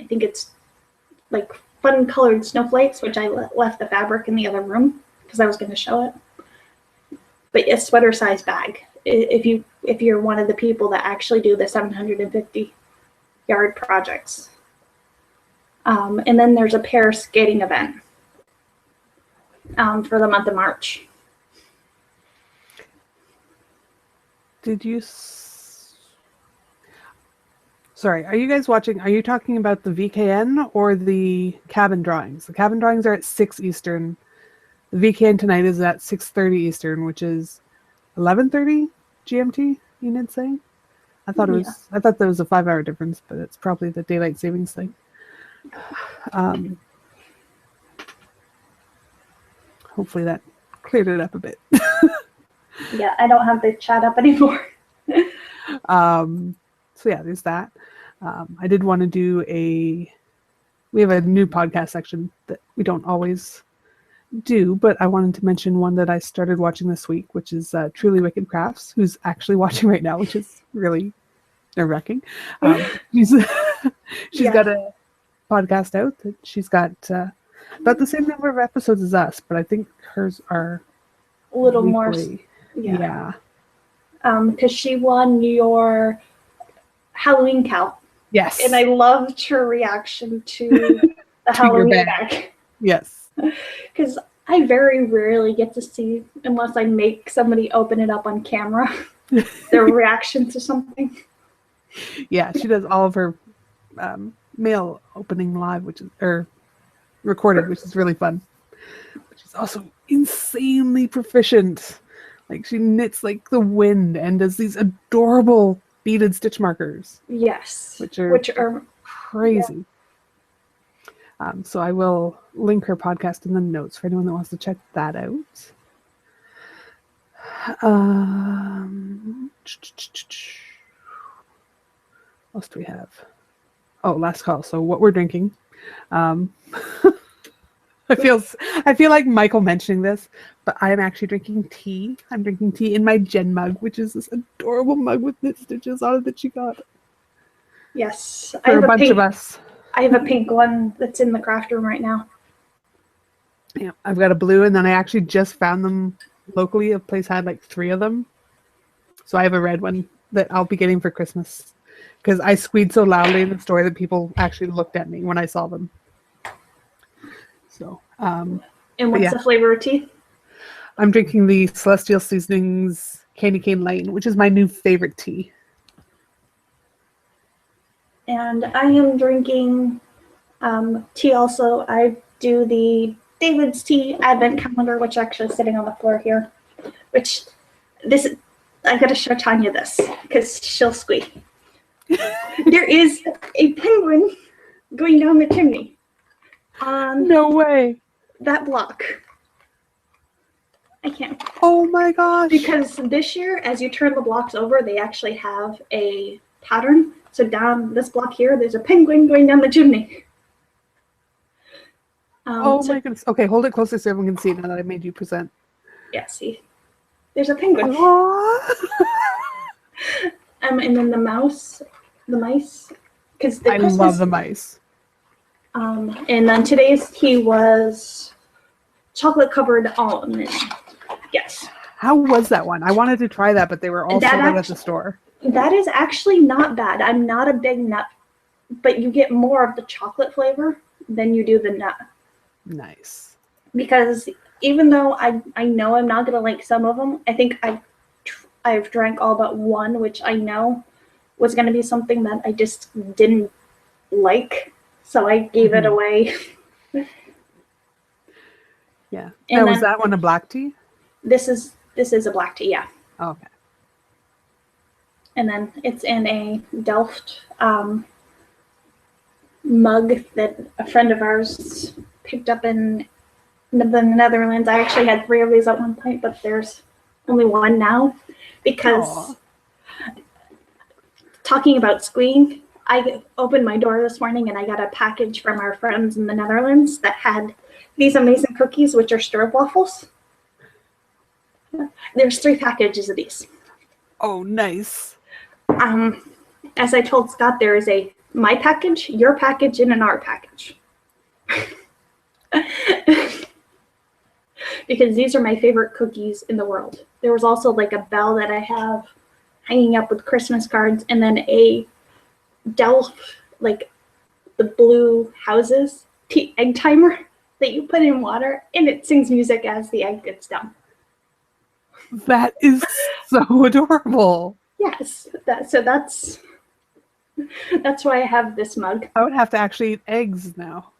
think it's like fun colored snowflakes, which I left the fabric in the other room because I was going to show it. But a sweater size bag if you're one of the people that actually do the 750 yard projects. And then there's a pair skating event for the month of March.
Sorry, are you guys watching? Are you talking about the VKN or the cabin drawings? The cabin drawings are at 6 Eastern. The VKN tonight is at 6:30 Eastern, which is 11:30 GMT. You did say? I thought there was a 5-hour difference, but it's probably the daylight savings thing. Hopefully that cleared it up a bit.
Yeah, I don't have the chat up anymore.
So yeah, there's that. I did want to do we have a new podcast section that we don't always do, but I wanted to mention one that I started watching this week, which is Truly Wicked Crafts, who's actually watching right now, which is really nerve-wracking. She's got a podcast out that she's got about the same number of episodes as us, but I think hers are
a little
weekly.
More. Yeah. Because she won your Halloween cow.
Yes.
And I loved her reaction to the Halloween bag.
Yes.
Because I very rarely get to see, unless I make somebody open it up on camera, their reaction to something.
Yeah, she does all of her mail opening live, or recorded, which is really fun. But she's also insanely proficient. Like she knits like the wind and does these adorable beaded stitch markers.
Yes,
which are crazy. Yeah. So I will link her podcast in the notes for anyone that wants to check that out. What else do we have? Oh, last call. So what we're drinking. I feel like Michael mentioning this, but I am actually drinking tea. I'm drinking tea in my Jen mug, which is this adorable mug with knit stitches on it that she got.
Yes,
for a bunch of us.
I have a pink one that's in the craft room right now.
Yeah, I've got a blue, and then I actually just found them locally. A place had like 3 of them, so I have a red one that I'll be getting for Christmas because I squeaked so loudly in the store that people actually looked at me when I saw them. So,
and what's the flavor of tea?
I'm drinking the Celestial Seasonings Candy Cane Lane, which is my new favorite tea.
And I am drinking Tea also, I do the David's Tea Advent Calendar, which actually is sitting on the floor here. Which, I gotta show Tanya this, because she'll squeak. There is a penguin going down the chimney on
No way.
that block. I can't.
Oh my gosh.
Because this year, as you turn the blocks over, they actually have a pattern. So down this block here, there's a penguin going down the chimney.
Oh my goodness. Okay, hold it closer so everyone can see it now that I made you present.
Yeah, see. There's a penguin. And then the mice, because
I love the mice.
And then today's tea was chocolate covered almond. Yes.
How was that one? I wanted to try that, but they were all sold out at the store.
That is actually not bad. I'm not a big nut, but you get more of the chocolate flavor than you do the nut.
Nice.
Because even though I know I'm not gonna like some of them, I think I've drank all but one, which I know was gonna be something that I just didn't like, so I gave it away.
Yeah. And was that one a black tea?
This is a black tea, yeah.
Oh, okay.
And then it's in a Delft mug that a friend of ours picked up in the Netherlands. I actually had 3 of these at one point, but there's only one now because talking about squeeing, I opened my door this morning and I got a package from our friends in the Netherlands that had these amazing cookies, which are stroopwafels. There's 3 packages of these.
Oh, nice.
As I told Scott, there is a my package, your package, and an our package. Because these are my favorite cookies in the world. There was also like a bell that I have hanging up with Christmas cards, and then a Delft, like the blue houses egg timer that you put in water, and it sings music as the egg gets done.
That is so adorable.
Yes, that's why I have this mug.
I would have to actually eat eggs now.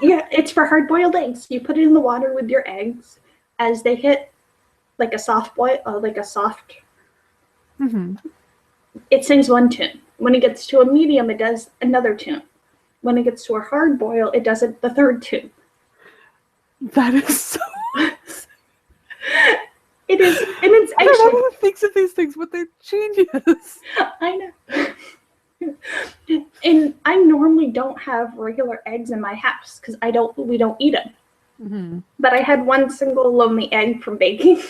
Yeah, it's for hard-boiled eggs. You put it in the water with your eggs. As they hit like a soft boil, it sings one tune. When it gets to a medium, it does another tune. When it gets to a hard boil, it does the third tune.
That is so.
It is, and it's
I don't know who thinks of these things, but they're genius.
I know. And I normally don't have regular eggs in my house because we don't eat them. Mm-hmm. But I had one single lonely egg from baking,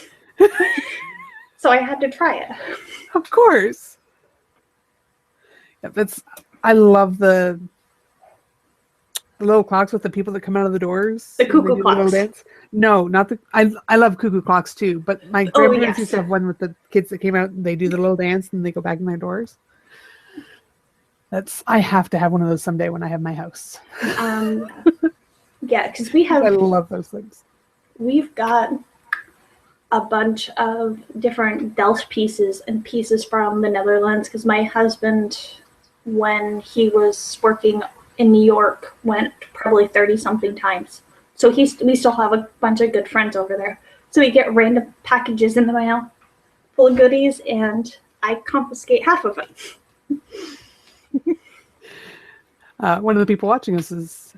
so I had to try it.
Of course. Yeah, I love the little clocks with the people that come out of the doors.
The cuckoo clocks.
No, not the. I love cuckoo clocks too, but my grandparents used to have one with the kids that came out and they do the little dance and they go back in their doors. I have to have one of those someday when I have my house.
Yeah, because I
love those things.
We've got a bunch of different Delft pieces and pieces from the Netherlands because my husband, when he was working in New York, went probably 30-something times. So we still have a bunch of good friends over there. So we get random packages in the mail full of goodies, and I confiscate half of it.
One of the people watching us is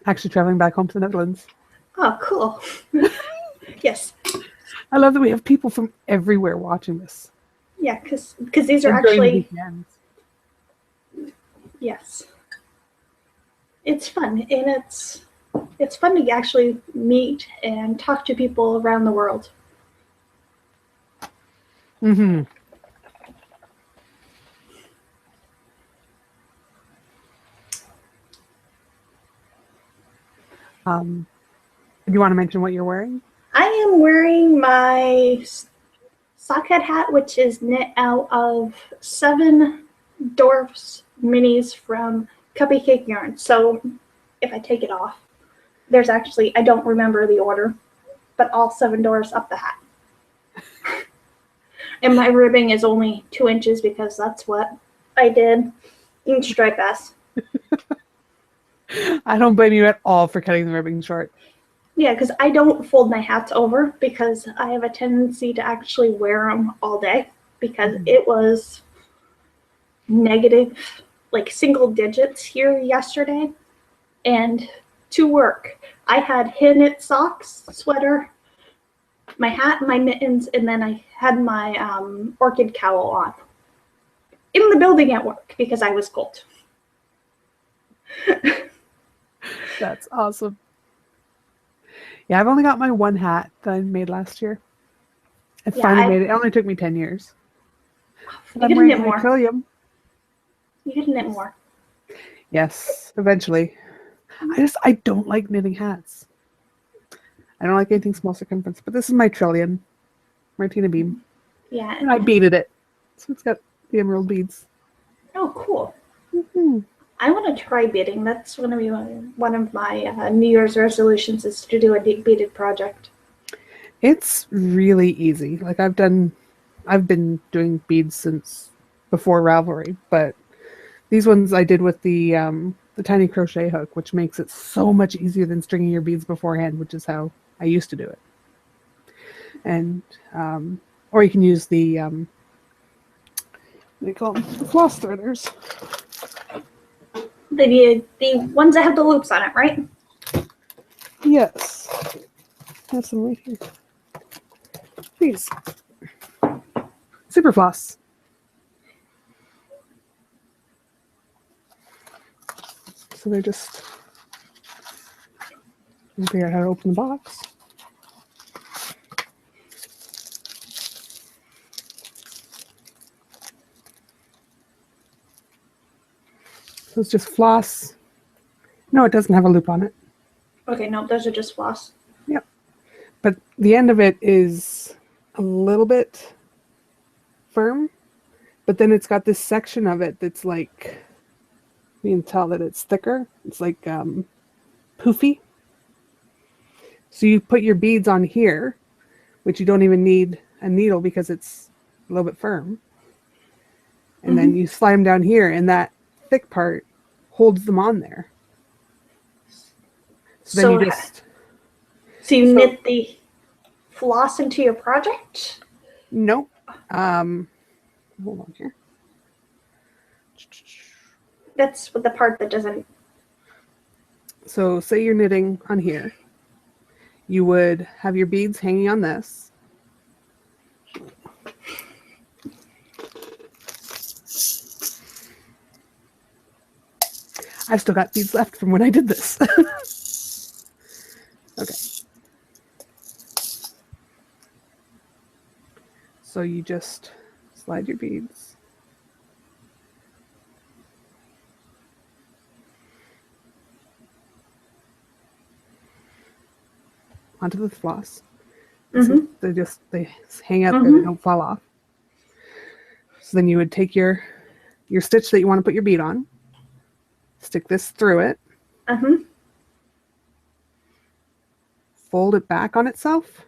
actually traveling back home to the Netherlands.
Oh, cool. Yes.
I love that we have people from everywhere watching this.
Yeah, because these are actually... Yes. It's fun, and it's fun to actually meet and talk to people around the world.
Mm-hmm. You want to mention what you're wearing? I
am wearing my sockhead hat, which is knit out of 7 dwarfs minis from Cupcake Yarn. So if I take it off, there's actually, I don't remember the order, but all 7 dwarfs up the hat. And my ribbing is only 2 inches because that's what I did in Stripe S.
I don't blame you at all for cutting the ribbon short.
Yeah, because I don't fold my hats over because I have a tendency to actually wear them all day because it was negative, like single digits here yesterday. And to work, I had hand knit socks, sweater, my hat, my mittens, and then I had my orchid cowl on in the building at work because I was cold.
That's awesome. Yeah, I've only got my one hat that I made last year. I finally made it. It only took me 10 years.
You can knit more.
Trillium.
You can knit more.
Yes, eventually. I don't like knitting hats. I don't like anything small circumference, but this is my Trillium. Martina beam.
Yeah.
And I beaded it. So it's got the emerald beads.
Oh, cool.
Mm-hmm.
I want to try beading. That's going to be one of my New Year's resolutions is to do a beaded project. It's
really easy. Like I've been doing beads since before Ravelry, but these ones I did with the tiny crochet hook, which makes it so much easier than stringing your beads beforehand, which is how I used to do it. And or you can use the they call them the floss threaders.
The ones that have the loops on it, right?
Yes. I have some right here. These. Super floss. So they're just figure out how to open the box. So it's just floss. No, it doesn't have a loop on it.
Okay, no, those are just floss.
Yep. But the end of it is a little bit firm, but then it's got this section of it that's like, you can tell that it's thicker. It's like poofy. So you put your beads on here, which you don't even need a needle because it's a little bit firm. And then you slide them down here, and that thick part holds them on there. So then you
knit the floss into your project?
Nope. Hold on here.
That's the part that doesn't.
So say you're knitting on here. You would have your beads hanging on this. I've still got beads left from when I did this. Okay. So you just slide your beads. Onto the floss. So they hang out there, they don't fall off. So then you would take your stitch that you want to put your bead on, stick this through it, fold it back on itself,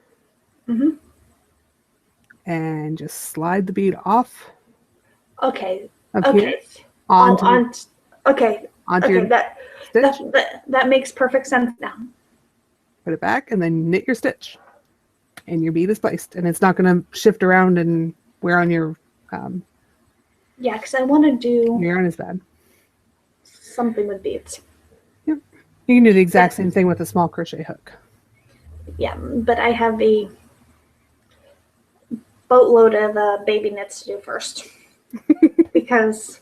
and just slide the bead off.
Okay.
Here, onto your stitch.
That makes perfect sense now.
Put it back and then knit your stitch, and your bead is placed, and it's not going to shift around and wear on your
yeah, because I want to do
your yarn is bad.
Something with beads.
Yep. You can do the exact same thing with a small crochet hook.
Yeah, but I have a boatload of baby knits to do first. Because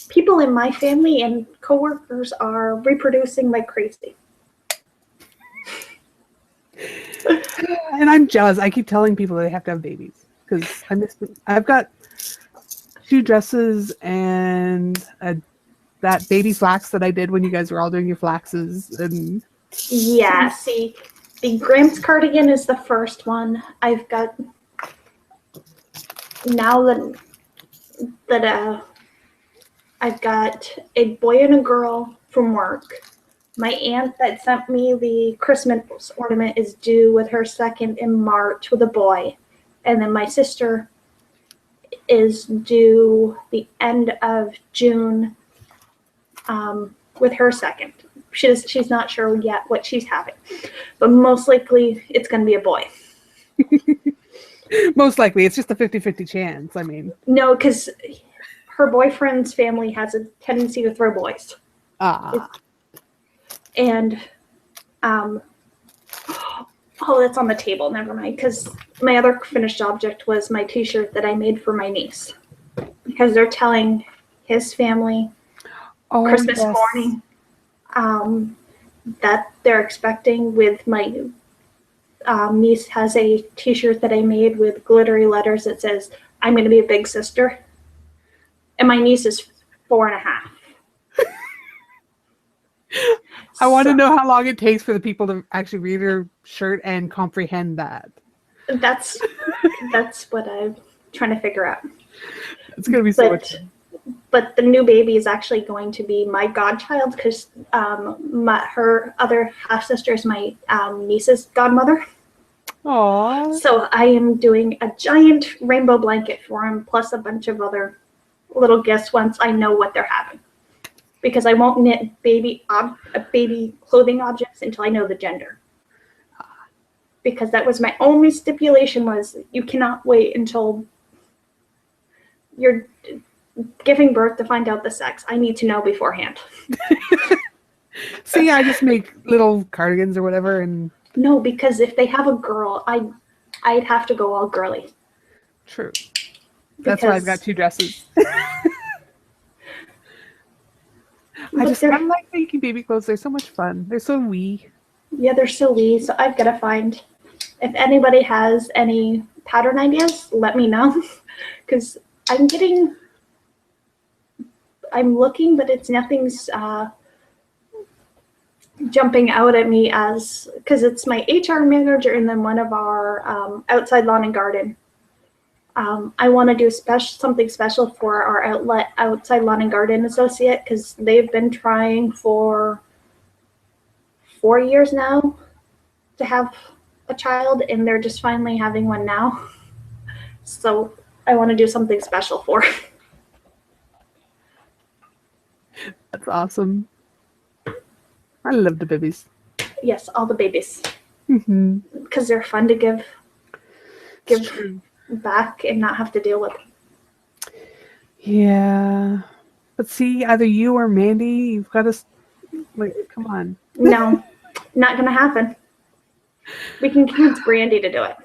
people in my family and coworkers are reproducing like crazy.
And I'm jealous. I keep telling people they have to have babies because I've got 2 dresses and that baby flax that I did when you guys were all doing your flaxes. And
yeah, see, the Gramps cardigan is the first one. I've got now that I've got a boy and a girl from work. My aunt that sent me the Christmas ornament is due with her second in March with a boy. And then my sister is due the end of June with her second. She's not sure yet what she's having, but most likely it's going to be a boy.
Most likely, it's just a 50-50 chance. I mean,
no, because her boyfriend's family has a tendency to throw boys. And oh, that's on the table. Never mind. Because my other finished object was my T-shirt that I made for my niece. Because they're telling his family Christmas morning that they're expecting. With my niece has a T-shirt that I made with glittery letters that says, "I'm going to be a big sister," and my niece is 4.5.
I want to know how long it takes for the people to actually read her shirt and comprehend that.
That's what I'm trying to figure out.
It's going to be so much fun.
But the new baby is actually going to be my godchild because her other half sister is my niece's godmother.
Aww.
So I am doing a giant rainbow blanket for him, plus a bunch of other little gifts once I know what they're having. Because I won't knit baby clothing objects until I know the gender. Because that was my only stipulation, was you cannot wait until you're giving birth to find out the sex. I need to know beforehand.
See, I just make little cardigans or whatever, and
no, because if they have a girl, I'd have to go all girly.
True. That's why I've got 2 dresses. I like making baby clothes. They're so much fun. They're so wee.
Yeah, they're so wee. So I've got to find. If anybody has any pattern ideas, let me know. Because I'm looking, but nothing's jumping out at me because it's my HR manager and then one of our outside lawn and garden. I want to do something special for our outside lawn and garden associate, because they've been trying for 4 years now to have a child, and they're just finally having one now. So I want to do something special for her.
That's awesome. I love the babies.
Yes, all the babies.
Mm-hmm.
Because they're fun to give back and not have to deal with.
Yeah. But see, either you or Mandy, you've got to, come on.
No, not going to happen. We can convince Brandy to do it.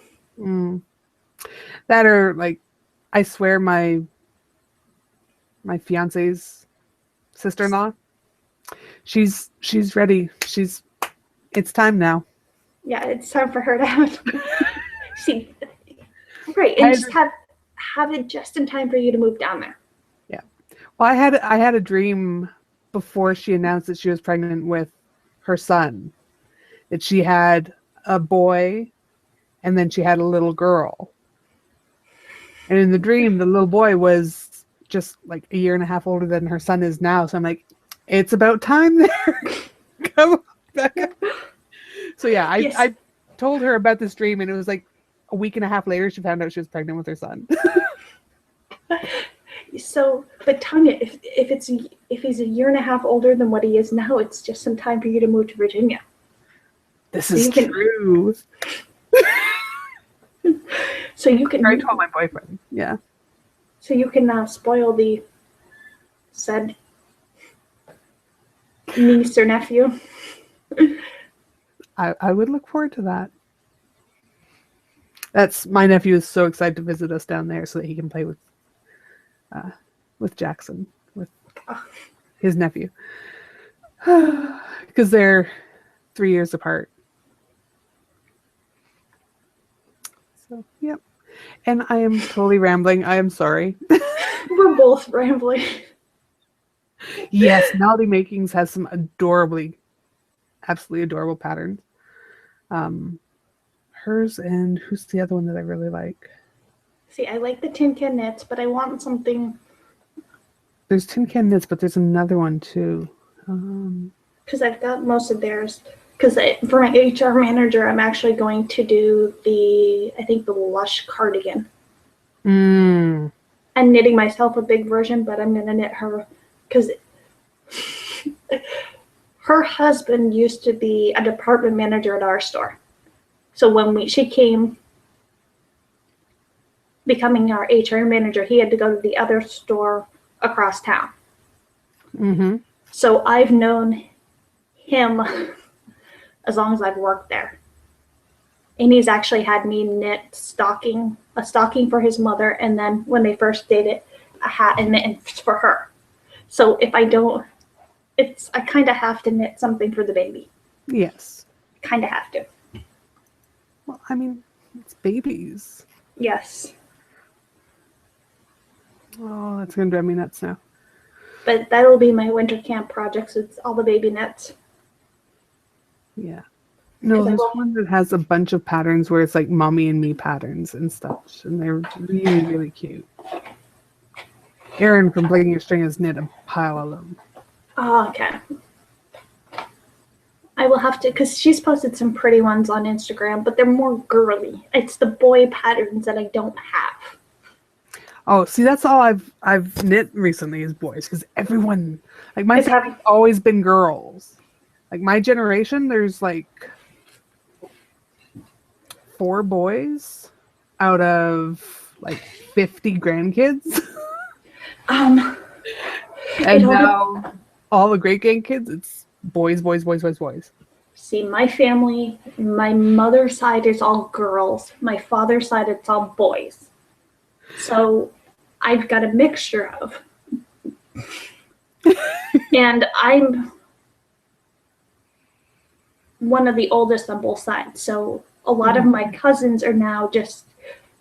That, or I swear my fiance's sister-in-law, she's ready. It's time now.
Yeah, it's time for her to have see, right, and just have it just in time for you to move down there.
Yeah. Well, I had a dream before she announced that she was pregnant with her son, that she had a boy and then she had a little girl. And in the dream, the little boy was just 1.5 years older than her son is now. So I'm like, it's about time there. Come on, Becca. So yeah, I told her about this dream, and it was 1.5 weeks later she found out she was pregnant with her son.
So, but Tanya, if he's 1.5 years older than what he is now, it's just some time for you to move to Virginia.
This is true.
So you can.
I told my boyfriend. Yeah.
So you can spoil the said niece or nephew.
I would look forward to that. My nephew is so excited to visit us down there so that he can play with Jackson, with his nephew, because they're 3 years apart. So yep. And I am totally rambling. I am sorry.
We're both rambling.
Yes, Melody Makings has some absolutely adorable patterns. Hers, and who's the other one that I really like?
See, I like the Tin Can Knits, but I want something.
There's Tin Can Knits, but there's another one too.
Because I've got most of theirs. Because for my HR manager, I'm actually going to do the Lush cardigan. I'm knitting myself a big version, but I'm going to knit her because her husband used to be a department manager at our store. So when she came becoming our HR manager, he had to go to the other store across town.
Mm-hmm.
So I've known him as long as I've worked there. And he's actually had me knit a stocking for his mother, and then when they first dated, a hat and mittens for her. So if I don't, I kind of have to knit something for the baby.
Yes.
Kind of have to.
Well, I mean, it's babies.
Yes.
Oh, that's going to drive me nuts now.
But that'll be my winter camp projects. It's all the baby knits.
Yeah. No, there's one that has a bunch of patterns where it's like mommy and me patterns and stuff. And they're really, really cute. Erin from Blinking Your String has knit a pile of them.
Oh, okay. I will have to, because she's posted some pretty ones on Instagram, but they're more girly. It's the boy patterns that I don't have.
Oh, see, that's all I've knit recently is boys, because everyone, like my family's always been girls. Like my generation, there's like 4 boys out of like 50 grandkids.
And
now all the great grandkids, it's boys, boys, boys, boys, boys.
See, my family, my mother's side is all girls. My father's side, it's all boys. So I've got a mixture of. And I'm one of the oldest on both sides. So a lot of my cousins are now just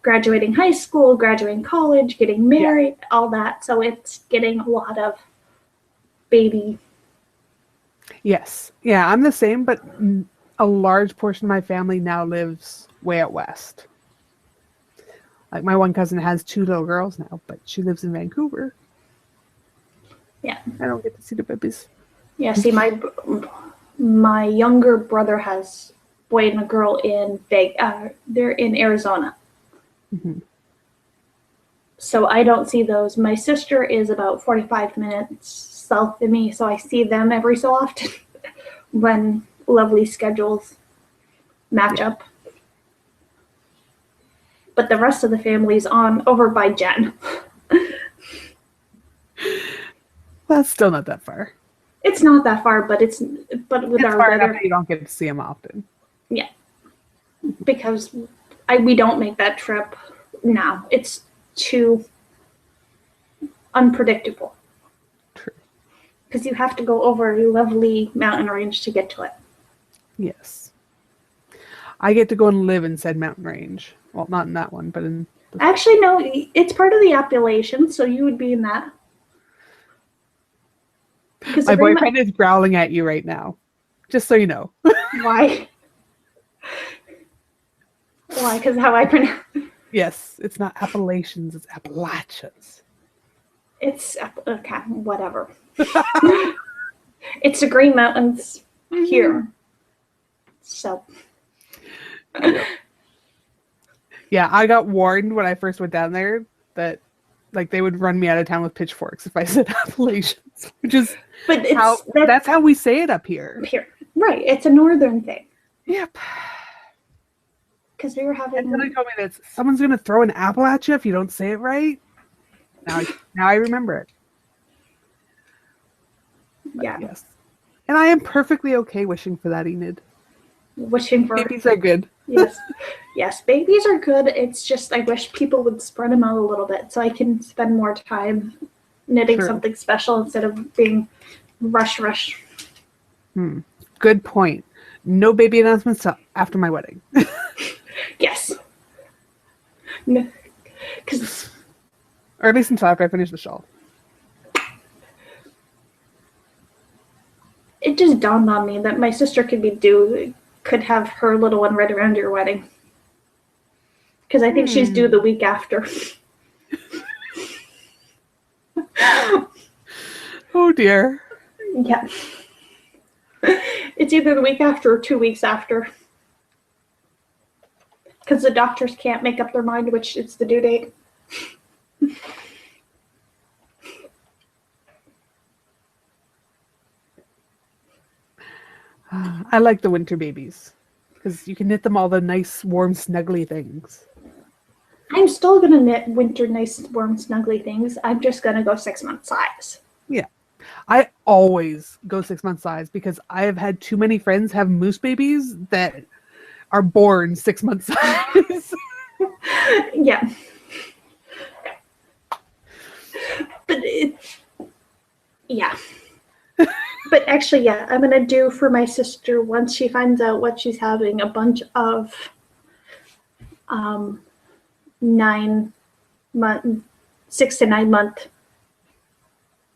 graduating high school, graduating college, getting married, all that. So it's getting a lot of baby.
Yes. Yeah, I'm the same, but a large portion of my family now lives way out west. Like my one cousin has 2 little girls now, but she lives in Vancouver.
Yeah.
I don't get to see the babies.
Yeah, see, my younger brother has a boy and a girl in they're in Arizona.
Mm-hmm.
So I don't see those. My sister is about 45 minutes south of me, so I see them every so often when lovely schedules match up. But the rest of the family's over by Jen.
Well, it's still not that far.
It's not that far, but with our
far
weather,
enough that you don't get to see them often.
Yeah, because we don't make that trip now. It's too unpredictable.
True.
Because you have to go over a lovely mountain range to get to it.
Yes. I get to go and live in said mountain range. Well, not in that one, but in...
Actually, no, it's part of the Appalachians, so you would be in that.
My boyfriend is growling at you right now, just so you know.
Why? Why? Because how I pronounce.
Yes, it's not Appalachians, it's Appalachians.
It's okay, whatever. It's the Green Mountains here. So.
Yeah, I got warned when I first went down there that like they would run me out of town with pitchforks if I said Appalachians, which is that's how we say it up here.
Here, right? It's a northern thing.
Yep.
Because we were having.
And somebody told me that someone's gonna throw an apple at you if you don't say it right. Now I remember it. But
yeah.
Yes. And I am perfectly okay wishing for that, Enid.
Wishing for
babies are good.
Yes. Yes, babies are good. It's just I wish people would spread them out a little bit so I can spend more time knitting something special instead of being rush.
Good point. No baby announcements till after my wedding.
Yes. No,
or at least until after I finish the shawl.
It just dawned on me that my sister could have her little one right around your wedding. Because I think she's due the week after.
Oh dear.
Yeah. It's either the week after or 2 weeks after. Because the doctors can't make up their mind which it's the due date.
I like the winter babies because you can knit them all the nice, warm, snuggly things.
I'm still gonna knit winter nice, warm, snuggly things. I'm just gonna go 6-month size.
Yeah. I always go 6 month size because I have had too many friends have moose babies that are born 6 month size.
Yeah. But yeah. But actually, yeah, I'm gonna do for my sister once she finds out what she's having a bunch of 9 month, 6 to 9 month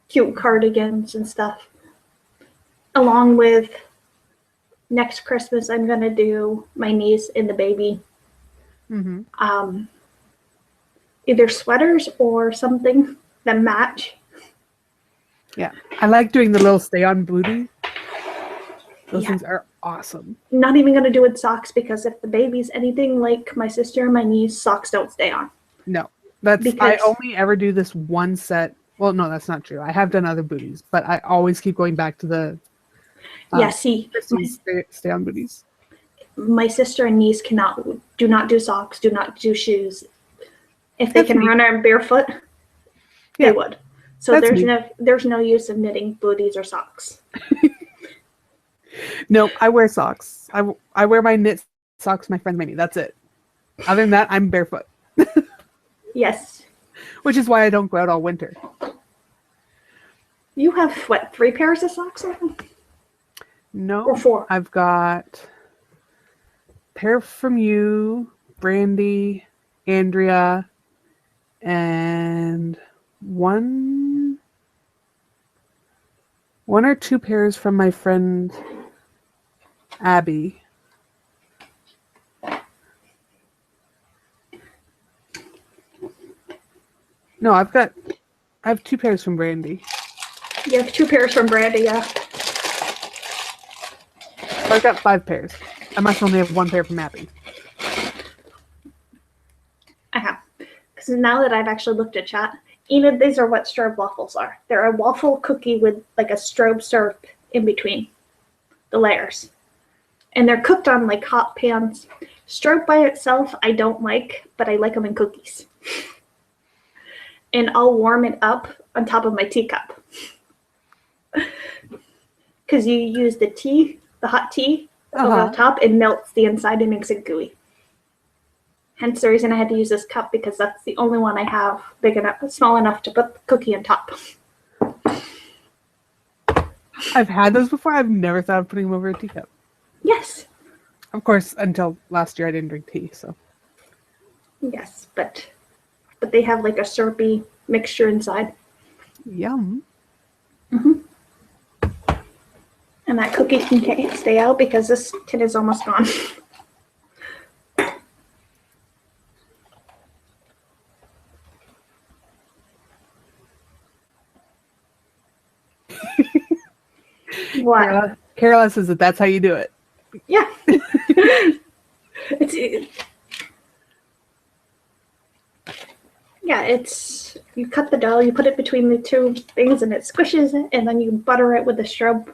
cute cardigans and stuff. Along with next Christmas, I'm gonna do my niece and the baby. Either sweaters or something that match.
Yeah. I like doing the little stay on booty. Those things are awesome.
Not even gonna do with socks because if the baby's anything like my sister and my niece, socks don't stay on.
No. I only ever do this one set. Well, no, that's not true. I have done other booties, but I always keep going back to the stay on booties.
My sister and niece do not do socks, do not do shoes. If they can run around barefoot, they would. So there's no use of knitting booties or socks.
No, I wear socks. I wear my knit socks my friend made me. That's it. Other than that, I'm barefoot.
Yes.
Which is why I don't go out all winter.
You have, what, 3 pairs of socks on?
No.
Or 4?
I've got a pair from you, Brandy, Andrea, and one or 2 pairs from my friend Abby. No, I have 2 pairs from Brandy.
You have 2 pairs from Brandy, yeah.
So I've got 5 pairs. I must only have 1 pair from Abby.
I have. Because now that I've actually looked at chat, Enid, these are what strobe waffles are. They're a waffle cookie with like a strobe syrup in between the layers. And they're cooked on like hot pans. Strobe by itself, I don't like, but I like them in cookies. And I'll warm it up on top of my teacup. Because you use the hot tea over the top, it melts the inside and makes it gooey. Hence the reason I had to use this cup because that's the only one I have small enough to put the cookie on top.
I've had those before. I've never thought of putting them over a teacup.
Yes.
Of course, until last year I didn't drink tea, so.
Yes, but they have like a syrupy mixture inside.
Yum.
And that cookie can stay out because this tin is almost gone. What?
Carola says that's how you do it.
Yeah. It's you cut the dough, you put it between the 2 things, and it squishes it, and then you butter it with the strobe.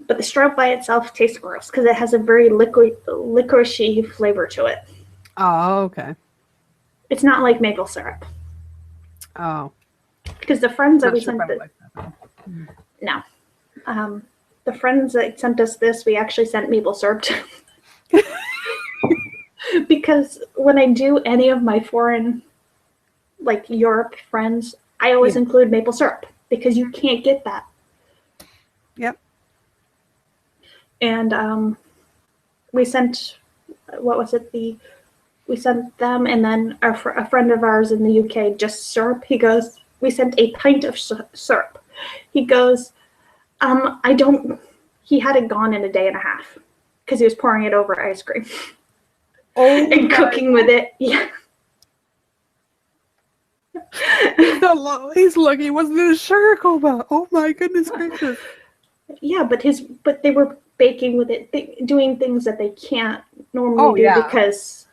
But the strobe by itself tastes gross because it has a very licoricey flavor to it.
Oh, okay.
It's not like maple syrup.
Oh.
Because the friends that we
sure
sent
like that.
No. The friends that sent us this, we actually sent maple syrup to. Because when I do any of my foreign, like Europe friends, I always include maple syrup because you can't get that.
Yep.
And we sent, we sent them, and then a friend of ours in the UK, just syrup. He goes, we sent a pint of syrup. He goes, he had it gone in a day and a half because he was pouring it over ice cream. Oh, and cooking with it. Yeah.
He's lucky. Wasn't it a sugar coma? Oh my goodness gracious.
Yeah, but they were baking with it, doing things that they can't normally do because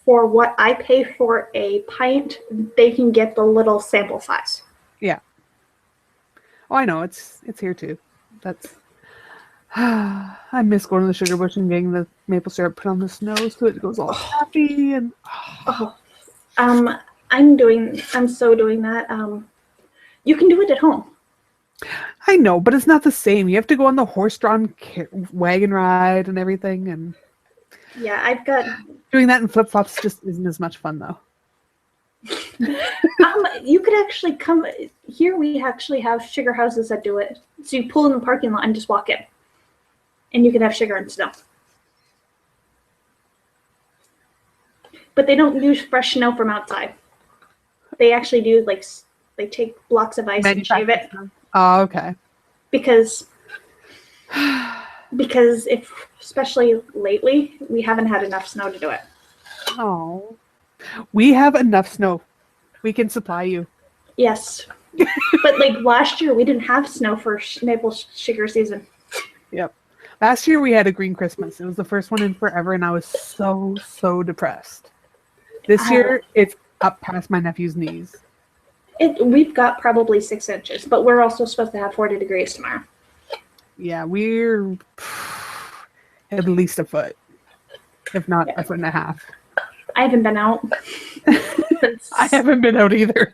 for what I pay for a pint, they can get the little sample size.
Yeah. Oh, I know it's here too. That's I miss going to the sugar bush and getting the maple syrup put on the snow so it goes all happy and
Oh, I'm so doing that. You can do it at home.
I know, but it's not the same. You have to go on the horse-drawn wagon ride and everything, and
Yeah, I've got.
doing that in flip-flops just isn't as much fun though.
You could actually come here. We actually have sugar houses that do it. So you pull in the parking lot and just walk in, and you can have sugar and snow. But they don't use fresh snow from outside. They actually do they take blocks of ice and shave it.
Oh, okay.
Because if especially lately we haven't had enough snow to do it.
Oh, we have enough snow. We can supply you.
Yes, but like last year we didn't have snow for maple sugar season.
Yep. Last year we had a green Christmas. It was the first one in forever, and I was so depressed. This year it's up past my nephew's knees.
We've got probably 6 inches, but we're also supposed to have 40 degrees tomorrow.
Yeah, we're at least a foot, if not a foot and a half.
I haven't been out.
I haven't been out either.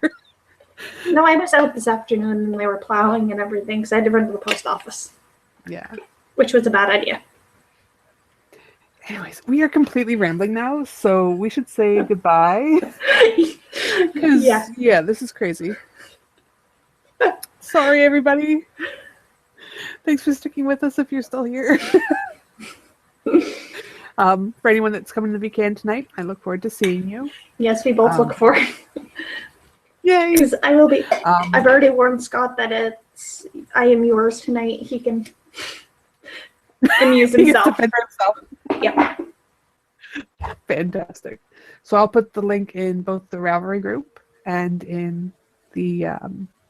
No, I was out this afternoon and they were plowing and everything because I had to run to the post office.
Yeah.
Which was a bad idea.
Anyways, we are completely rambling now, so we should say goodbye. Yeah, this is crazy. Sorry, everybody. Thanks for sticking with us if you're still here. For anyone that's coming to the VCAN tonight, I look forward to seeing you.
Yes, we both look forward.
Yay!
Because I will be. I've already warned Scott that I am yours tonight. He can amuse himself.
He gets to fend for himself.
Yep.
Fantastic. So I'll put the link in both the Ravelry group and in the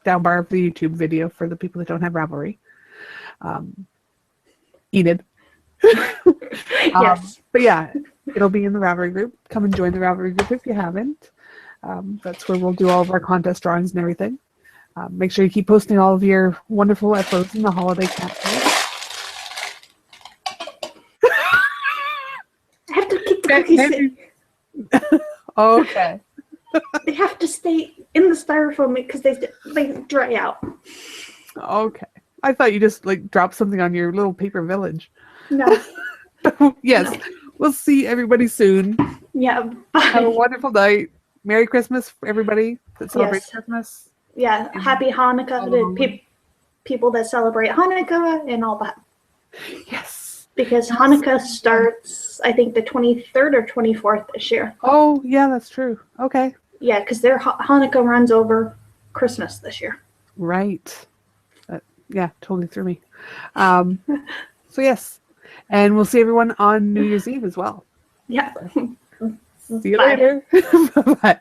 down bar of the YouTube video for the people that don't have Ravelry. Enid.
Yes.
But yeah, it'll be in the Ravelry group. Come and join the Ravelry group if you haven't. That's where we'll do all of our contest drawings and everything. Make sure you keep posting all of your wonderful uploads in the holiday campaign.
I have to keep the cookies in.
Okay.
They have to stay in the styrofoam because they dry out.
Okay. I thought you just dropped something on your little paper village.
No.
Yes. No. We'll see everybody soon.
Yeah. Bye.
Have a wonderful night. Merry Christmas for everybody that celebrates Christmas.
Yeah. Happy Hanukkah to people that celebrate Hanukkah and all that.
Yes.
Because Hanukkah starts, I think, the 23rd or 24th this year.
Oh, yeah, that's true. Okay.
Yeah, because their Hanukkah runs over Christmas this year.
Right. Yeah, totally threw me. So, yes. And we'll see everyone on New Year's Eve as well.
Yeah.
See you later. Bye-bye.